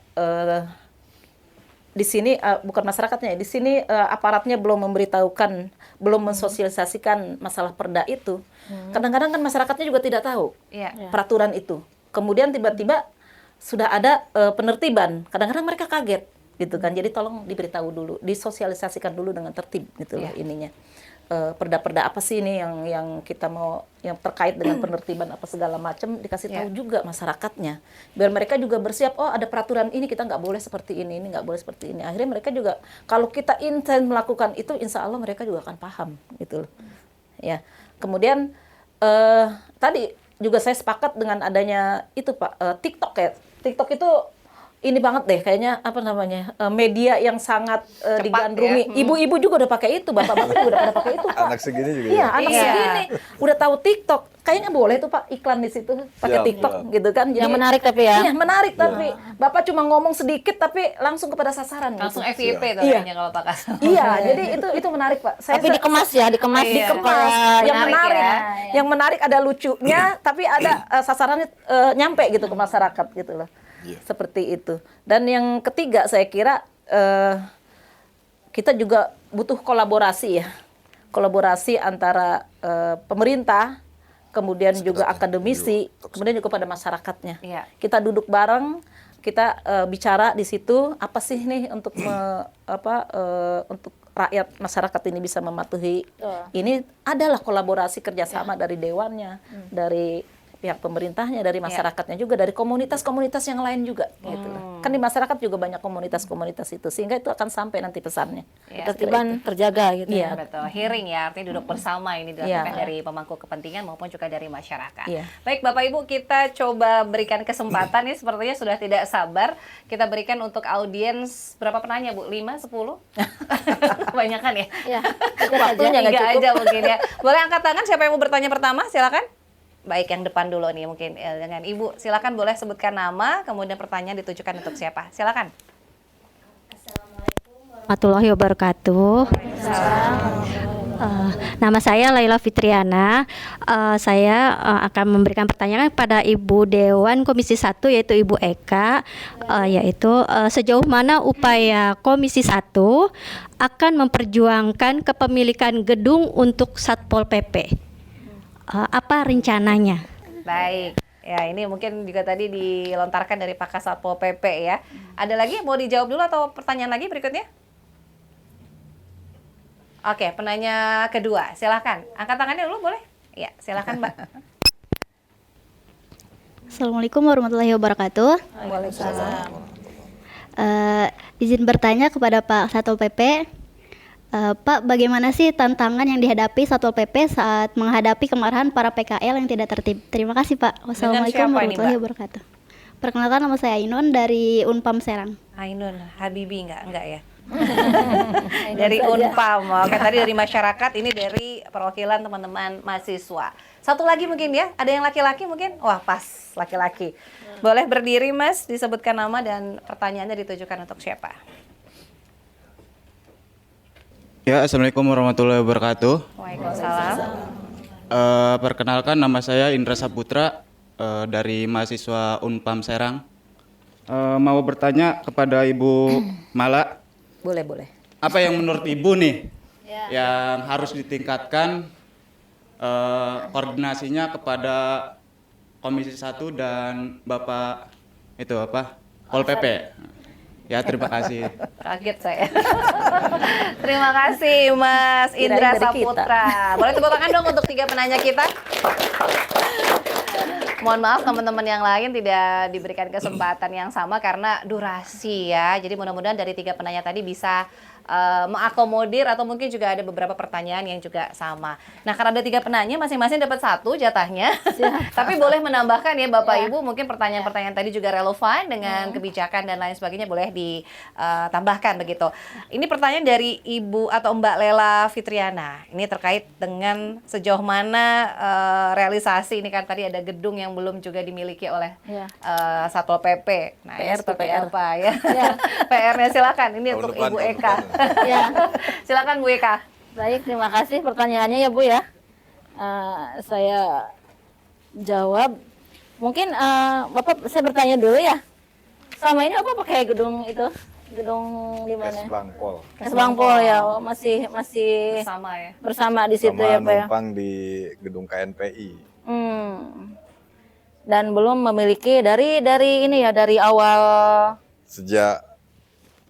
di sini bukan masyarakatnya, di sini aparatnya belum memberitahukan, belum mensosialisasikan masalah perda itu. Kadang-kadang kan masyarakatnya juga tidak tahu Iya. peraturan itu. Kemudian tiba-tiba sudah ada penertiban. Kadang-kadang mereka kaget gitu kan. Jadi tolong diberitahu dulu, disosialisasikan dulu dengan tertib gitu lah ininya. Perda-perda apa sih ini yang kita mau, yang terkait dengan penertiban apa segala macam, dikasih tahu juga masyarakatnya, biar mereka juga bersiap. Oh, ada peraturan ini, kita nggak boleh seperti ini nggak boleh seperti ini. Akhirnya mereka juga kalau kita intens melakukan itu, insya Allah mereka juga akan paham gitu loh. Ya, kemudian tadi juga saya sepakat dengan adanya itu Pak, TikTok ya. TikTok itu ini banget deh kayaknya, apa namanya, media yang sangat digandrungi. ya. Ibu-ibu juga udah pakai itu, bapak-bapak juga udah pada pakai itu Pak. Anak segini juga Iya, ya? anak Iya. segini udah tahu TikTok. Kayaknya boleh tuh Pak iklan di situ pakai Siap, TikTok siap. gitu kan. Yang menarik tapi ya. Iya, menarik tapi Bapak cuma ngomong sedikit tapi langsung kepada sasaran Langsung gitu. FYP tuh Iya. kayaknya kalau Pak Kasam. Iya, jadi itu menarik Pak. Tapi dikemas ya, dikemas. Iya. dikemas. Yang Menarik menarik, ya. yang menarik ada lucunya, tapi ada sasarannya nyampe gitu ke masyarakat gitu loh. Iya. Seperti itu. Dan yang ketiga saya kira kita juga butuh kolaborasi ya. Kolaborasi antara pemerintah, kemudian juga akademisi, kemudian juga pada masyarakatnya. Iya. Kita duduk bareng, kita bicara di situ apa sih nih untuk untuk rakyat masyarakat ini bisa mematuhi. Ini adalah kolaborasi kerjasama dari dewannya, dari pihak pemerintahnya, dari masyarakatnya juga, dari komunitas-komunitas yang lain juga. Gitu lah. Kan di masyarakat juga banyak komunitas-komunitas itu, sehingga itu akan sampai nanti pesannya. Iya. Ketertiban terjaga gitu. Iya. Betul, hearing ya, artinya duduk bersama ini dilakukan Iya. dari pemangku kepentingan maupun juga dari masyarakat. Iya. Baik Bapak Ibu, kita coba berikan kesempatan nih, sepertinya sudah tidak sabar. Kita berikan untuk audiens, berapa penanya Bu? 5, 10? Kebanyakan ya? Ya, Waktunya nggak 3 cukup. aja mungkin ya. Boleh angkat tangan siapa yang mau bertanya pertama? Silakan. Baik, yang depan dulu nih mungkin dengan Ibu. Silakan boleh sebutkan nama, kemudian pertanyaan ditujukan untuk siapa. Silakan. Warahmatullahi wabarakatuh. Nama saya Laila Fitriana. Saya akan memberikan pertanyaan kepada Ibu Dewan Komisi 1 yaitu Ibu Eka, yaitu sejauh mana upaya Komisi 1 akan memperjuangkan kepemilikan gedung untuk Satpol PP. Apa rencananya? Baik. Ya, ini mungkin juga tadi dilontarkan dari Pak Kasatpol PP ya. Ada lagi yang mau dijawab dulu atau pertanyaan lagi berikutnya? Oke, penanya kedua, silakan. Angkat tangannya dulu boleh? Ya, silakan Mbak. Assalamualaikum warahmatullahi wabarakatuh. Waalaikumsalam. Izin bertanya kepada Pak Satpol PP. Pak, bagaimana sih tantangan yang dihadapi Satpol PP saat menghadapi kemarahan para PKL yang tidak tertib? Terima kasih Pak. Wassalamualaikum siapa ini, warahmatullahi Mbak? wabarakatuh. Perkenalkan, nama saya Ainun dari Unpam Serang. Ainun Habibi enggak ya? Dari Unpam. Oke, tadi dari masyarakat, ini dari perwakilan teman-teman mahasiswa. Satu lagi mungkin ya, ada yang laki-laki mungkin? Wah, pas laki-laki. Boleh berdiri Mas, disebutkan nama dan pertanyaannya ditujukan untuk siapa? Ya, Assalamualaikum warahmatullahi wabarakatuh. Waalaikumsalam. Perkenalkan, nama saya Indra Saputra dari mahasiswa Unpam Serang. Mau bertanya kepada Ibu Mala, Boleh. apa yang menurut Ibu nih yang harus ditingkatkan koordinasinya kepada Komisi 1 dan Bapak itu apa? Pol PP. Ya, terima kasih. Kaget saya. Terima kasih Mas Indra Kirain dari kita. Saputra. Boleh tepuk tangan dong untuk 3 penanya kita. Mohon maaf teman-teman yang lain tidak diberikan kesempatan yang sama karena durasi ya. Jadi mudah-mudahan dari 3 penanya tadi bisa mengakomodir atau mungkin juga ada beberapa pertanyaan yang juga sama. Nah, karena ada 3 penanya, masing-masing dapat 1 jatahnya. Tapi boleh menambahkan ya Bapak Ibu, mungkin pertanyaan-pertanyaan tadi juga relevan dengan kebijakan dan lain sebagainya, boleh ditambahkan begitu. Ini pertanyaan dari Ibu atau Mbak Lela Fitriana. Ini terkait dengan sejauh mana realisasi, ini kan tadi ada gedung yang belum juga dimiliki oleh Ya. Satpol PP. Nah, ini PR tuh, seperti PR. apa ya? PR-nya silakan. Ini Tahun untuk depan, Ibu tahun Eka. depan. Ya, Silakan Bu Eka. baik, terima kasih pertanyaannya ya Bu ya. Saya jawab. Mungkin Bapak saya bertanya dulu ya. Selama ini Bapak pakai gedung itu? Gedung di mana? Bangpol. Bangpol ya, oh, masih Sama ya. bersama di situ ya Sama Pak ya. numpang di gedung KNPI. Dan belum memiliki dari ini ya, dari awal Sejak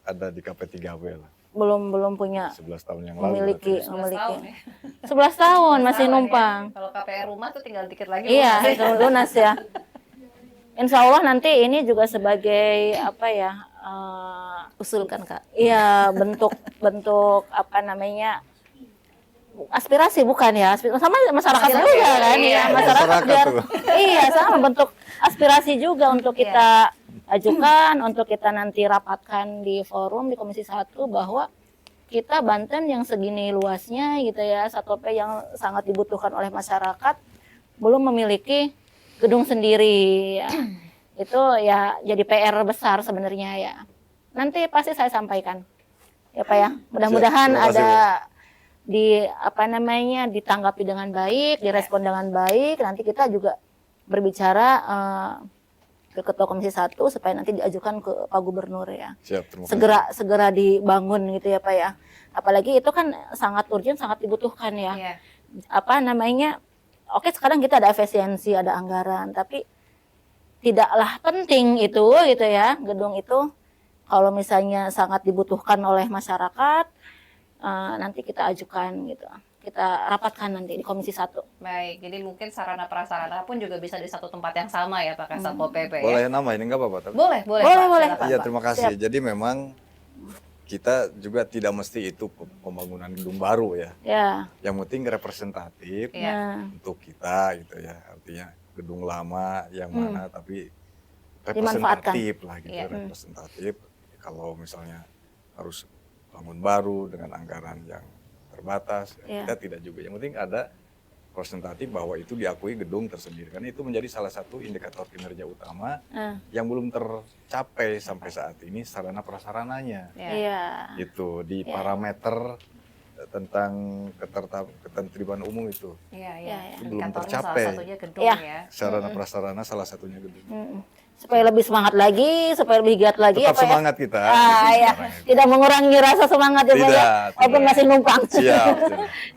ada di KP3W lah. belum punya 11 tahun yang lalu. memiliki 11 tahun ya. 11 tahun masih Tahun ya. numpang. Kalau KPR rumah tuh tinggal dikit lagi. Iya, lunas. itu lunas ya. Insya Allah nanti ini juga sebagai apa ya? Usulkan Kak. Iya, bentuk apa namanya? Aspirasi bukan ya? Sama masyarakat Masyarakat juga ya, kan iya. ya, masyarakat Masyarakat biar tuh. iya, sama bentuk aspirasi juga untuk kita ajukan, untuk kita nanti rapatkan di forum di Komisi 1 bahwa kita Banten yang segini luasnya gitu ya, Satpol PP yang sangat dibutuhkan oleh masyarakat belum memiliki gedung sendiri ya. Itu ya jadi PR besar sebenarnya ya. Nanti pasti saya sampaikan. Ya Pak ya. Mudah-mudahan Siap, terima kasih, ada di apa namanya ditanggapi dengan baik, direspon dengan baik. Nanti kita juga berbicara ke Ketua Komisi 1 supaya nanti diajukan ke Pak Gubernur ya. Siap, terima kasih. Segera dibangun gitu ya Pak ya. Apalagi itu kan sangat urgent, sangat dibutuhkan ya. Iya. Apa namanya? Oke, sekarang kita ada efisiensi, ada anggaran, tapi tidaklah penting itu gitu ya, gedung itu kalau misalnya sangat dibutuhkan oleh masyarakat, nanti kita ajukan gitu. Kita rapatkan nanti di Komisi 1. Baik, jadi mungkin sarana prasarana pun juga bisa di satu tempat yang sama ya Pak Satpol PP ya. Boleh nama ini nggak apa-apa? Tapi... Boleh, Boleh, Pak, boleh. silakan, Iya, Pak. terima kasih. Jadi memang kita juga tidak mesti itu pembangunan gedung baru ya. Ya. Yang penting representatif Iya. Nah, untuk kita gitu ya. Artinya gedung lama yang mana tapi Dimanfaatkan. representatif lah gitu, Iya. representatif. Kalau misalnya harus bangun baru dengan anggaran yang terbatas, Iya. kita tidak juga. Yang penting ada representatif bahwa itu diakui gedung tersendiri. Karena itu menjadi salah satu indikator kinerja utama yang belum tercapai sampai saat ini sarana prasarananya. Iya. iya. Itu di parameter tentang ketertiban umum itu. Iya, Iya, iya. iya. Belum Indikatornya tercapai. salah satunya gedung Iya. ya. Sarana prasarana salah satunya gedung. Supaya lebih semangat lagi, supaya lebih giat lagi Tetap apa ya? semangat kita. Ya. Tidak mengurangi rasa semangat ya Pak ya. Tidak, Walaupun tidak. masih numpang. Siap.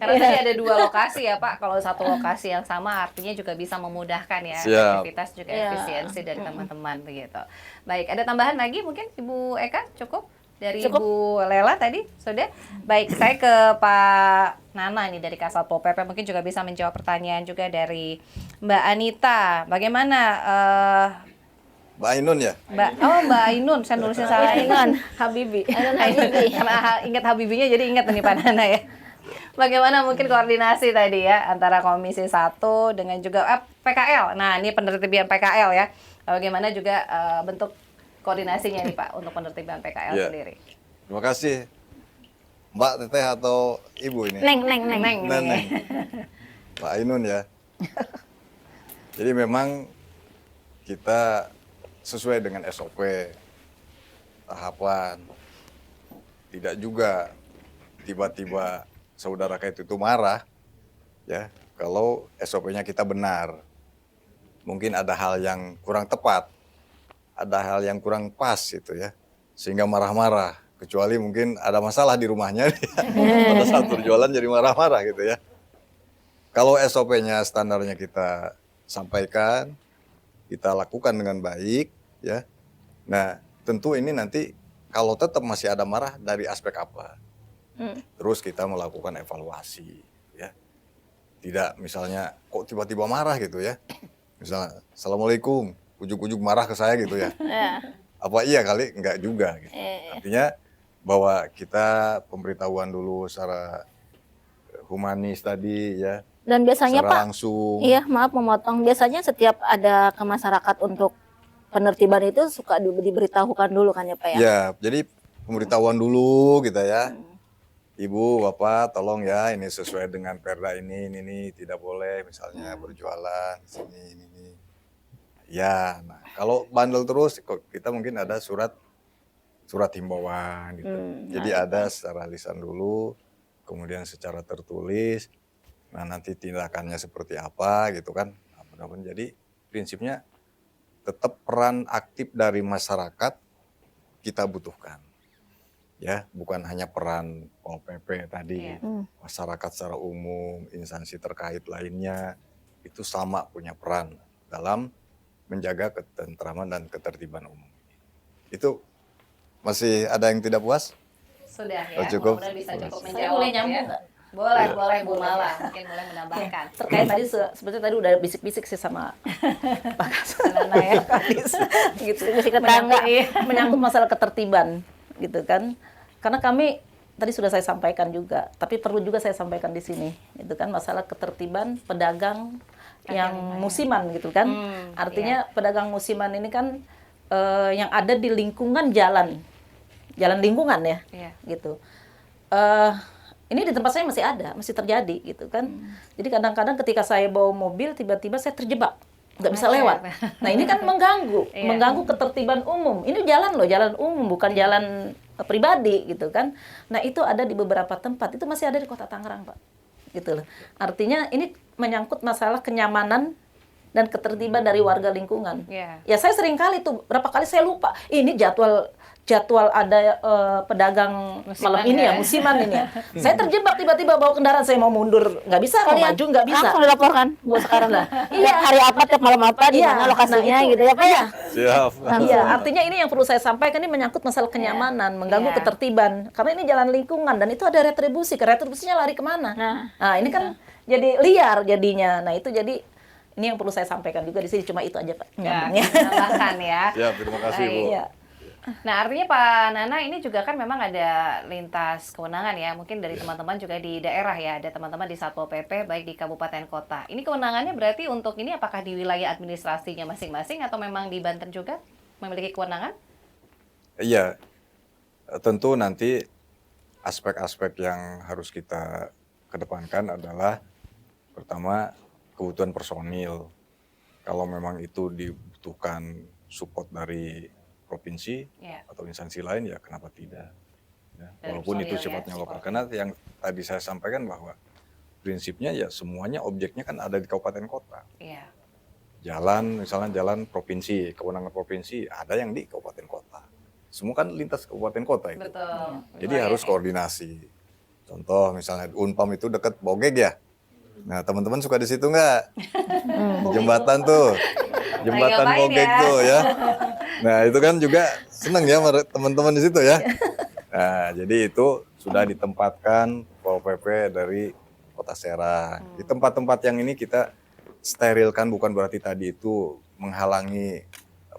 Karena tadi ada 2 lokasi ya Pak. Kalau satu lokasi yang sama artinya juga bisa memudahkan ya Siap. aktivitas juga Iya. efisiensi dari teman-teman begitu. Baik, ada tambahan lagi mungkin Ibu Eka cukup? Dari Cukup. Ibu Lela tadi sudah. Baik, saya ke Pak Nana ini dari Kasatpol PP mungkin juga bisa menjawab pertanyaan juga dari Mbak Anita. Bagaimana Mbak Ainun ya? Mbak Ainun, saya nulisnya salah. Ainun. Habibi. Ainun Habibi. Karena ingat Habibinya jadi ingat nih Pak Nana ya. Bagaimana mungkin koordinasi tadi ya antara Komisi 1 dengan juga PKL. Nah, ini penertiban PKL ya. Bagaimana juga bentuk koordinasinya nih Pak untuk penertiban PKL Iya. sendiri. Terima kasih. Mbak Teteh atau Ibu ini? Neng. Neng. Neneng. Mbak Ainun ya. Jadi memang kita sesuai dengan SOP, tahapan. Tidak juga tiba-tiba saudara kayak itu marah, ya. Kalau SOP-nya kita benar, mungkin ada hal yang kurang tepat, ada hal yang kurang pas gitu ya, sehingga marah-marah. Kecuali mungkin ada masalah di rumahnya, pada saat berjualan jadi marah-marah gitu ya. Kalau SOP-nya standarnya kita sampaikan, kita lakukan dengan baik, ya. Nah, tentu ini nanti kalau tetap masih ada marah dari aspek apa, terus kita melakukan evaluasi, ya. Tidak misalnya kok tiba-tiba marah gitu ya, misalnya Assalamualaikum, ujuk-ujuk marah ke saya gitu ya. Apa iya kali? Enggak juga gitu. Artinya bahwa kita pemberitahuan dulu secara humanis tadi ya, Dan biasanya secara Pak, langsung. iya maaf memotong, biasanya setiap ada ke masyarakat untuk penertiban itu suka diberitahukan dulu kan ya Pak ya? Ya, jadi pemberitahuan dulu gitu ya. Ibu, Bapak, tolong ya ini sesuai dengan perda ini tidak boleh misalnya berjualan di sini ini. Ya, nah kalau bandel terus kok kita mungkin ada surat himbauan gitu. Jadi ada secara lisan dulu, kemudian secara tertulis. Nah, nanti tindakannya seperti apa gitu kan. Nah, mudah-mudahan jadi prinsipnya tetap peran aktif dari masyarakat kita butuhkan. Ya, bukan hanya peran Pol PP tadi, masyarakat secara umum, instansi terkait lainnya itu sama punya peran dalam menjaga ketentraman dan ketertiban umum. Itu masih ada yang tidak puas? Sudah ya. Oh, cukup. Mudah-mudahan bisa cukup Saya menjawab. boleh nyambung ya. nggak? Boleh Bu Mala, mungkin boleh menambahkan. Terkait tadi sebenarnya tadi udah bisik-bisik sih sama Pak Nana ya. gitu. Bisik tetangga. Menyangkut masalah ketertiban gitu kan. Karena kami tadi sudah saya sampaikan juga, tapi perlu juga saya sampaikan di sini, itu kan masalah ketertiban pedagang yang musiman gitu kan. Artinya pedagang musiman ini kan yang ada di lingkungan jalan lingkungan ya, gitu. Ini di tempat saya masih ada, masih terjadi gitu kan. Jadi kadang-kadang ketika saya bawa mobil tiba-tiba saya terjebak, nggak bisa lewat. Nah ini kan mengganggu ketertiban umum. Ini jalan loh, jalan umum bukan jalan pribadi gitu kan. Nah itu ada di beberapa tempat, itu masih ada di Kota Tangerang Pak, gitu loh. Artinya ini menyangkut masalah kenyamanan dan ketertiban dari warga lingkungan. Ya saya sering kali tuh, berapa kali saya lupa. Ini jadwal ada pedagang malam ini ya, musiman ini ya. Saya terjebak tiba-tiba bawa kendaraan, saya mau mundur nggak bisa, mau maju nggak bisa. Langsung dilaporkan buat sekarang lah. Iya. Hari apa, tiap malam apa, di mana lokasinya itu. gitu ya Pak ya. Siap. Iya, artinya ini yang perlu saya sampaikan, ini menyangkut masalah kenyamanan, mengganggu ketertiban. Karena ini jalan lingkungan dan itu ada retribusi. Retribusinya lari kemana? Nah, ini kan jadi liar jadinya. Nah, itu jadi ini yang perlu saya sampaikan juga di sini, cuma itu aja Pak. Ya, menambahkan ya. Ya, terima kasih Bu. Iya. Nah, artinya Pak Nana ini juga kan memang ada lintas kewenangan ya, mungkin dari teman-teman juga di daerah ya, ada teman-teman di Satpol PP baik di kabupaten kota. Ini kewenangannya berarti untuk ini apakah di wilayah administrasinya masing-masing atau memang di Banten juga memiliki kewenangan? Iya, tentu nanti aspek-aspek yang harus kita kedepankan adalah pertama kebutuhan personil. Kalau memang itu dibutuhkan support dari provinsi atau instansi lain ya kenapa tidak? Ya, walaupun itu sifatnya lokal. Karena yang tadi saya sampaikan bahwa prinsipnya ya semuanya objeknya kan ada di kabupaten kota. Jalan misalnya jalan provinsi, kewenangan provinsi ada yang di kabupaten kota. Semua kan lintas kabupaten kota itu. Betul. Jadi harus koordinasi. Contoh misalnya Unpam itu dekat Bogeg ya. Nah teman-teman suka di situ nggak? Di jembatan tuh, jembatan Bogeg tuh ya. Nah itu kan juga seneng ya teman-teman di situ ya. Nah jadi itu sudah ditempatkan Pol PP dari Kota Serang. Di tempat-tempat yang ini kita sterilkan, bukan berarti tadi itu menghalangi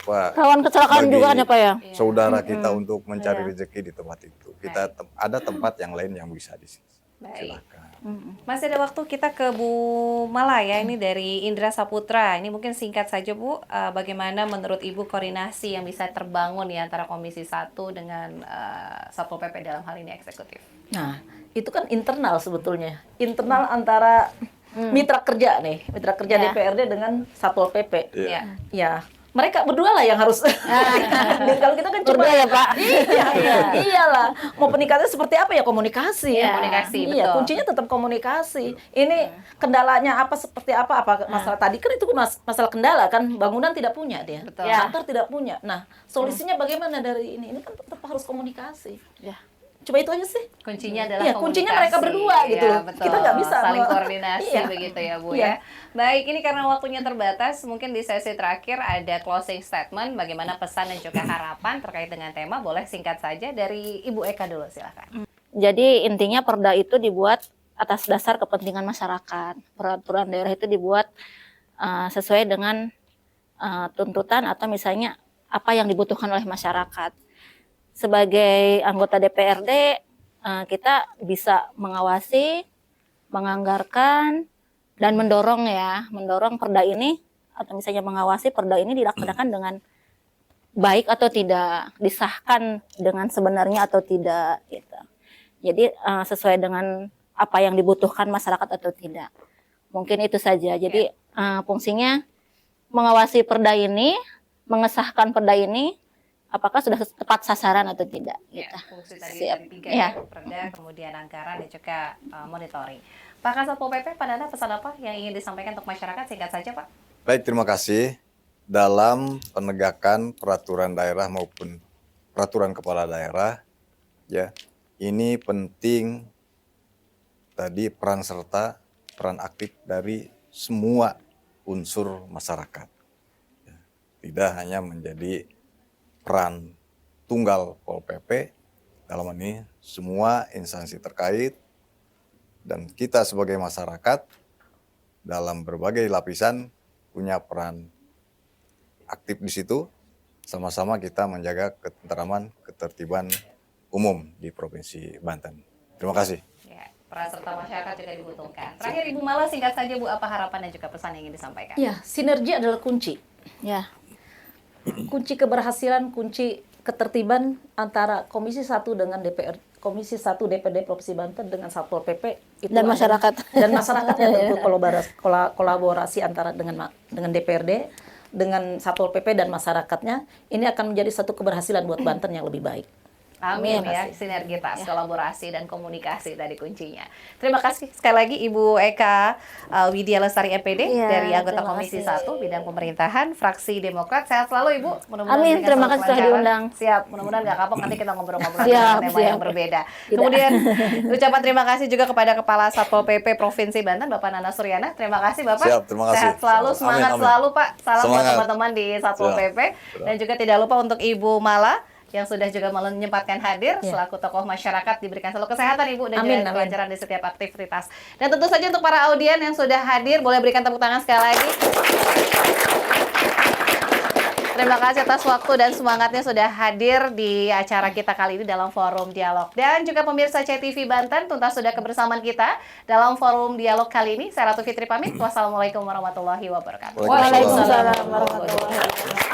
Rawan kecelakaan bagi juga kan ya Pak ya. saudara kita untuk mencari rezeki di tempat itu. Kita ada tempat yang lain yang bisa di sini. Silakan. Masih ada waktu kita ke Bu Mala ya, ini dari Indra Saputra. Ini mungkin singkat saja Bu, bagaimana menurut Ibu koordinasi yang bisa terbangun ya antara Komisi 1 dengan Satpol PP dalam hal ini eksekutif? Nah, itu kan internal sebetulnya. Internal antara mitra kerja nih, mitra kerja DPRD dengan Satpol PP. Ya, mereka berdua lah yang harus. Kalau kita kan cuma ya Pak. Iyalah. Mau peningkatannya seperti apa ya, komunikasi. Komunikasi, Iya, betul. kuncinya tetap komunikasi. Ini kendalanya apa, seperti apa masalah tadi kan itu masalah kendala kan, bangunan tidak punya dia. Betul. Kantor tidak punya. Nah, solusinya bagaimana dari ini? Ini kan tetap harus komunikasi. Coba itu aja sih. Kuncinya adalah Iya, kuncinya komunikasi. mereka berdua gitu Iya, loh. betul. Kita nggak bisa saling me- koordinasi Iya. begitu ya Bu Iya. ya. Baik, ini karena waktunya terbatas, mungkin di sesi terakhir ada closing statement bagaimana pesan dan juga harapan terkait dengan tema. Boleh singkat saja dari Ibu Eka dulu, silakan. Jadi intinya perda itu dibuat atas dasar kepentingan masyarakat. Peraturan daerah itu dibuat sesuai dengan tuntutan atau misalnya apa yang dibutuhkan oleh masyarakat. Sebagai anggota DPRD, kita bisa mengawasi, menganggarkan, dan mendorong perda ini, atau misalnya mengawasi perda ini dilaksanakan dengan baik atau tidak, disahkan dengan sebenarnya atau tidak, gitu. Jadi sesuai dengan apa yang dibutuhkan masyarakat atau tidak. Mungkin itu saja. Jadi fungsinya mengawasi perda ini, mengesahkan perda ini, apakah sudah tepat sasaran atau tidak. Ya, Gitu. fungsi tadi Siap. ada 3 Iya. ya, perda, kemudian anggaran dan juga monitoring. Pak Kasat Pol PP, Pak Nana, pesan apa yang ingin disampaikan untuk masyarakat? Singkat saja Pak. Baik, terima kasih. Dalam penegakan peraturan daerah maupun peraturan kepala daerah, ya, ini penting tadi peran serta, peran aktif dari semua unsur masyarakat. Ya, tidak hanya menjadi peran tunggal Pol PP, dalam ini semua instansi terkait dan kita sebagai masyarakat dalam berbagai lapisan punya peran aktif di situ, sama-sama kita menjaga ketentraman, ketertiban umum di Provinsi Banten. Terima kasih. Ya, peran serta masyarakat juga dibutuhkan. Terakhir Ibu Mala, singkat saja Bu, apa harapan dan juga pesan yang ingin disampaikan? Iya, sinergi adalah kunci. Ya, Kunci keberhasilan, kunci ketertiban antara Komisi 1 dengan Komisi 1 DPRD Provinsi Banten dengan Satpol PP itu Dan ada- masyarakat. dan masyarakatnya tentu kolaborasi antara dengan DPRD dengan Satpol PP dan masyarakatnya ini akan menjadi satu keberhasilan buat Banten yang lebih baik. Amin ya, sinergitas, kolaborasi dan komunikasi tadi kuncinya. Terima kasih sekali lagi Ibu Eka Widya Lestari MPD Iya, dari anggota terima Komisi kasih. 1 bidang pemerintahan fraksi Demokrat. Sehat selalu Ibu. Mudah-mudahan Amin, diberikan terima selalu kasih sudah kelancaran. diundang. Siap, mudah-mudahan nggak kapok nanti kita ngobrol-ngobrol Siap, dengan tema yang siap. berbeda. Tidak. Kemudian ucapan terima kasih juga kepada Kepala Satpol PP Provinsi Banten Bapak Nana Suryana. Terima kasih Bapak. Siap, terima kasih. Sehat selalu, Amin, semangat amin. selalu Pak. Salam buat Semangat. teman-teman di Satpol Siap. PP. Dan juga tidak lupa untuk Ibu Mala yang sudah juga menyempatkan hadir selaku tokoh masyarakat, diberikan selalu kesehatan Ibu dan Amin, juga amin. kelancaran di setiap aktivitas. Dan tentu saja untuk para audien yang sudah hadir, boleh berikan tepuk tangan sekali lagi. Terima kasih atas waktu dan semangatnya sudah hadir di acara kita kali ini dalam forum dialog. Dan juga pemirsa CTV Banten, tuntas sudah kebersamaan kita dalam forum dialog kali ini. Saya Ratu Fitri pamit. Wassalamualaikum warahmatullahi wabarakatuh. Waalaikumsalam. Waalaikumsalam warahmatullahi wabarakatuh.